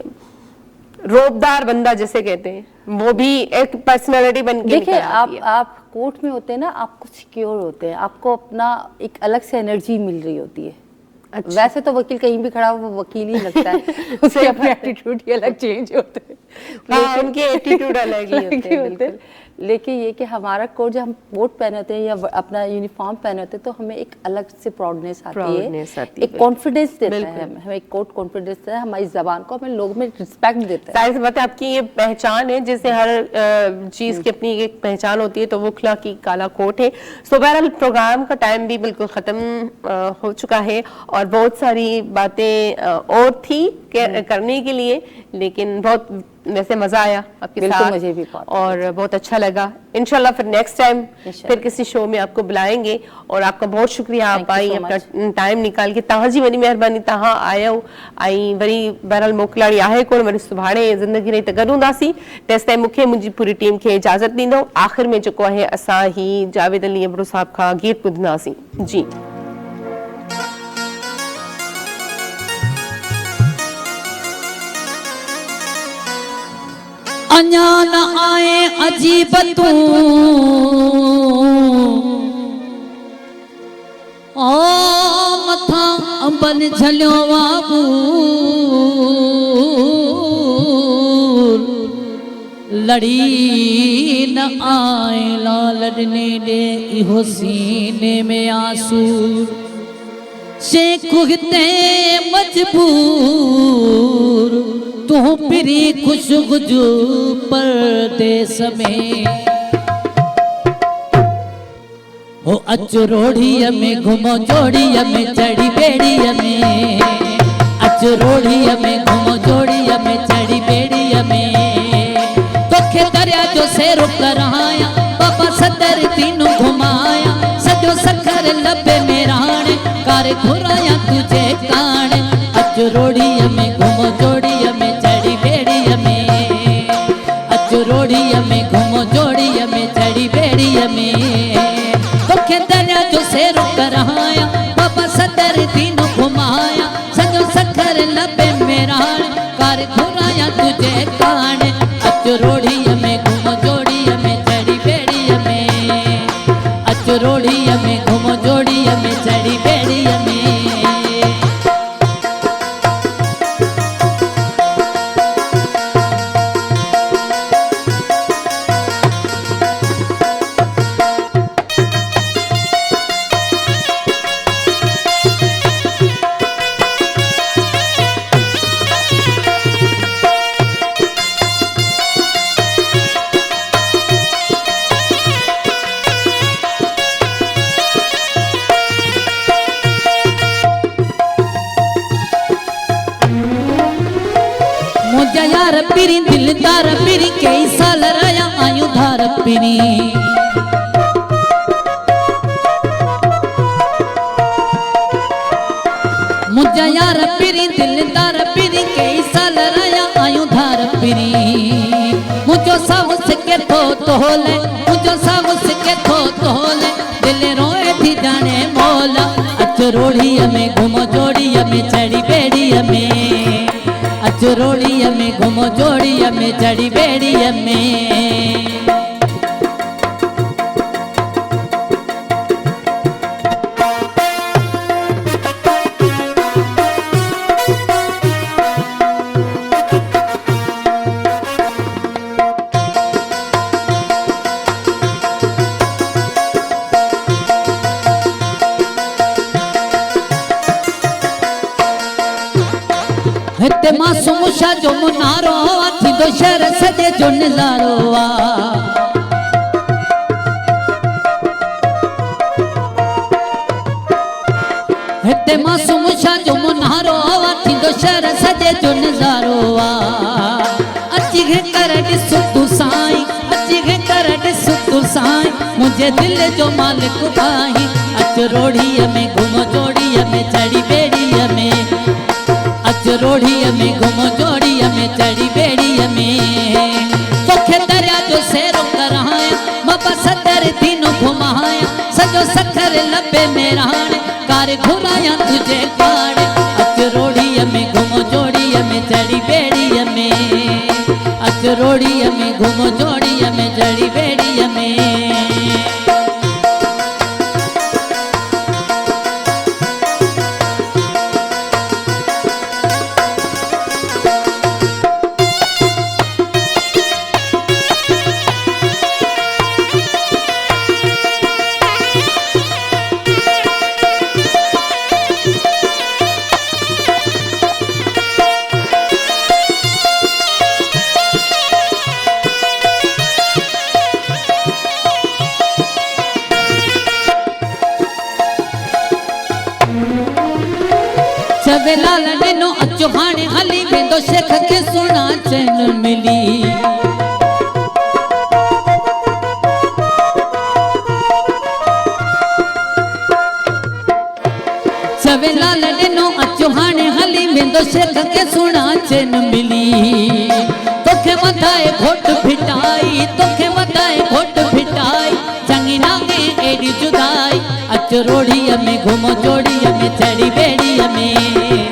रोबदार बंदा जैसे कहते हैं, वो भी एक पर्सनालिटी बन के देखिए निकल आती है। आप कोर्ट में होते हैं ना, आपको सिक्योर होते हैं, आपको अपना एक अलग से एनर्जी मिल रही होती है। अच्छा। वैसे तो वकील कहीं भी खड़ा हो वो वकील ही लगता है। उसके अपने एटीट्यूड ही अलग चेंज होते हैं। हाँ, उनके एटीट्यूड अलग ही होते हैं, बिल्कुल। लेकिन ये कि हमारा कोट जब हम कोट पहने होते हैं या अपना यूनिफॉर्म पहने होते हैं तो हमें एक अलग से प्राउडनेस आती है, एक कॉन्फिडेंस देता है, हमें एक कोट कॉन्फिडेंस देता है, हमारी जबान को हमें लोग में रिस्पेक्ट देता है। जाहिर सी बात है, आपकी ये पहचान है, जैसे हर चीज की अपनी एक पहचान होती है, तो वो खिला की काला कोट है। सो बहरहाल प्रोग्राम का टाइम भी बिल्कुल खत्म हो चुका है और बहुत सारी बातें और थी करने के लिए, लेकिन बहुत वैसे मजा आया आपके साथ, मुझे भी और बहुत अच्छा लगा। इंशाल्लाह फिर नेक्स्ट टाइम फिर किसी शो में आपको बुलाएंगे। और आपका बहुत शुक्रिया, आप आई अपना टाइम निकाल के, तहां वरी मेहरबानी, तहां आयो आई वरी बहरहाल मोकलाड़ी आहे कोन, वरी सुभाणे ज़िंदगी रही त गॾूंदासीं। तेसिताईं मूंखे मुंहिंजी पूरी टीम खे इजाज़त ॾींदो। आख़िर में जेको आहे असां ही जावेद अली अबड़ो साहब खां गीत ॿुधंदासीं। जी अञा न आए अजीब तू ओ मथा अंबन झलियो बाबू लड़ी न आए लालडने दे इहो सीने में आंसू शेख हिते मजबूर तू पिरी खुशबू परदेस में हो अचो रोड़ीअ में घुमो जोड़ीअ में चढ़ी बेड़ीअ में अचो रोड़ीअ में घुमो जोड़ीअ में चढ़ी बेड़ीअ में तोखे दरिया जो सेरो घुराया तुझे कान अचरोड़िया में घुमो जोड़िया में चढ़ी बेड़िया में अचरोड़िया में घुमो जोड़िया में चढ़ी बेड़िया में तोखे दरिया जो सेरो कराया बाबा सदर दिन घुमाया सजो सखर लबे मेरा कार घुराया तुझे कान अचरोड़िया में घुमो जोड़िया में चढ़ी बेड़िया में अचरोड़िया में घुमो जोड़िया में चढ़ी बेड़िया में मुझे यार पिरी दिलदार पिरी कई साल रया आयु धार पिरी मुझे यार पिरी दिलदार पिरी कई साल रया आयु धार पिरी मुझो साहस के थो तोले मुझो साहस के थो तोले दिल रोए थी जाने मोला अचरोड़िया में घुमो जोड़िया में चढ़ी बेड़िया में अचरोड़िया में घुमो जोड़िया में चढ़ी बेड़िया में हिते मासूम शाह जो मुनारो थी दो शहर सजे जो नज़ारो हिते मासूम शाह जो मुनारो थी दो शहर सजे जो नज़ारो अची घे कर ॾिस तू साईं अची घे कर ॾिस तू साईं मुझे दिल जो मालिक भाई अचरोड़िया में घुमो जोड़िया में चढ़ी बेड़िया में अचरोड़िया में घुमो जोड़िया में चढ़ी बेड़िया में तोखे दरिया जो सेरो कराया बाबा सदर दिनों घुमाया सजो सखर लबे मेरा कार घुराया तुझे काड़ अचरोड़िया में घुमो जोड़िया में चढ़ी बेड़िया में अचरोड़िया में घुमो जोड़िया में चढ़ी बेड़िया में लाल ॾिनो अचो हाणे हली वेंदो शेख खे सुहिणा चैन मिली चवे लाल ॾिनो अचो हाणे हली वेंदो शेख खे सुहिणा चैन मिली तोखे वधाए घोट फिटाई तोखे वधाए घोट फिटाई चङी नांगे एॾी जुदाई अचरोड़िया में घुमो जोड़िया में चढ़ी बेड़िया में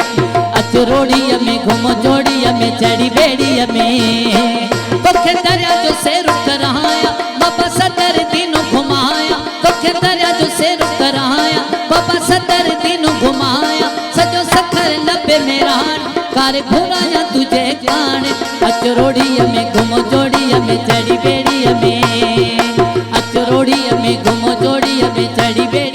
अचरोड़िया में घुमो जोड़िया में चढ़ी बेड़िया में तोखे दरिया जो सेरो कराया बाबा सदर दिनों घुमाया तोखे दरिया जो सेरो कराया बाबा सदर दिनों घुमाया सजो सखर लबे मेरा कार घुराया तुझे कान अचरोड़िया में घुमो जोड़िया में चढ़ी बेड़िया में अचरोड़िया में घुमो जोड़िया में चढ़ी बेड़िया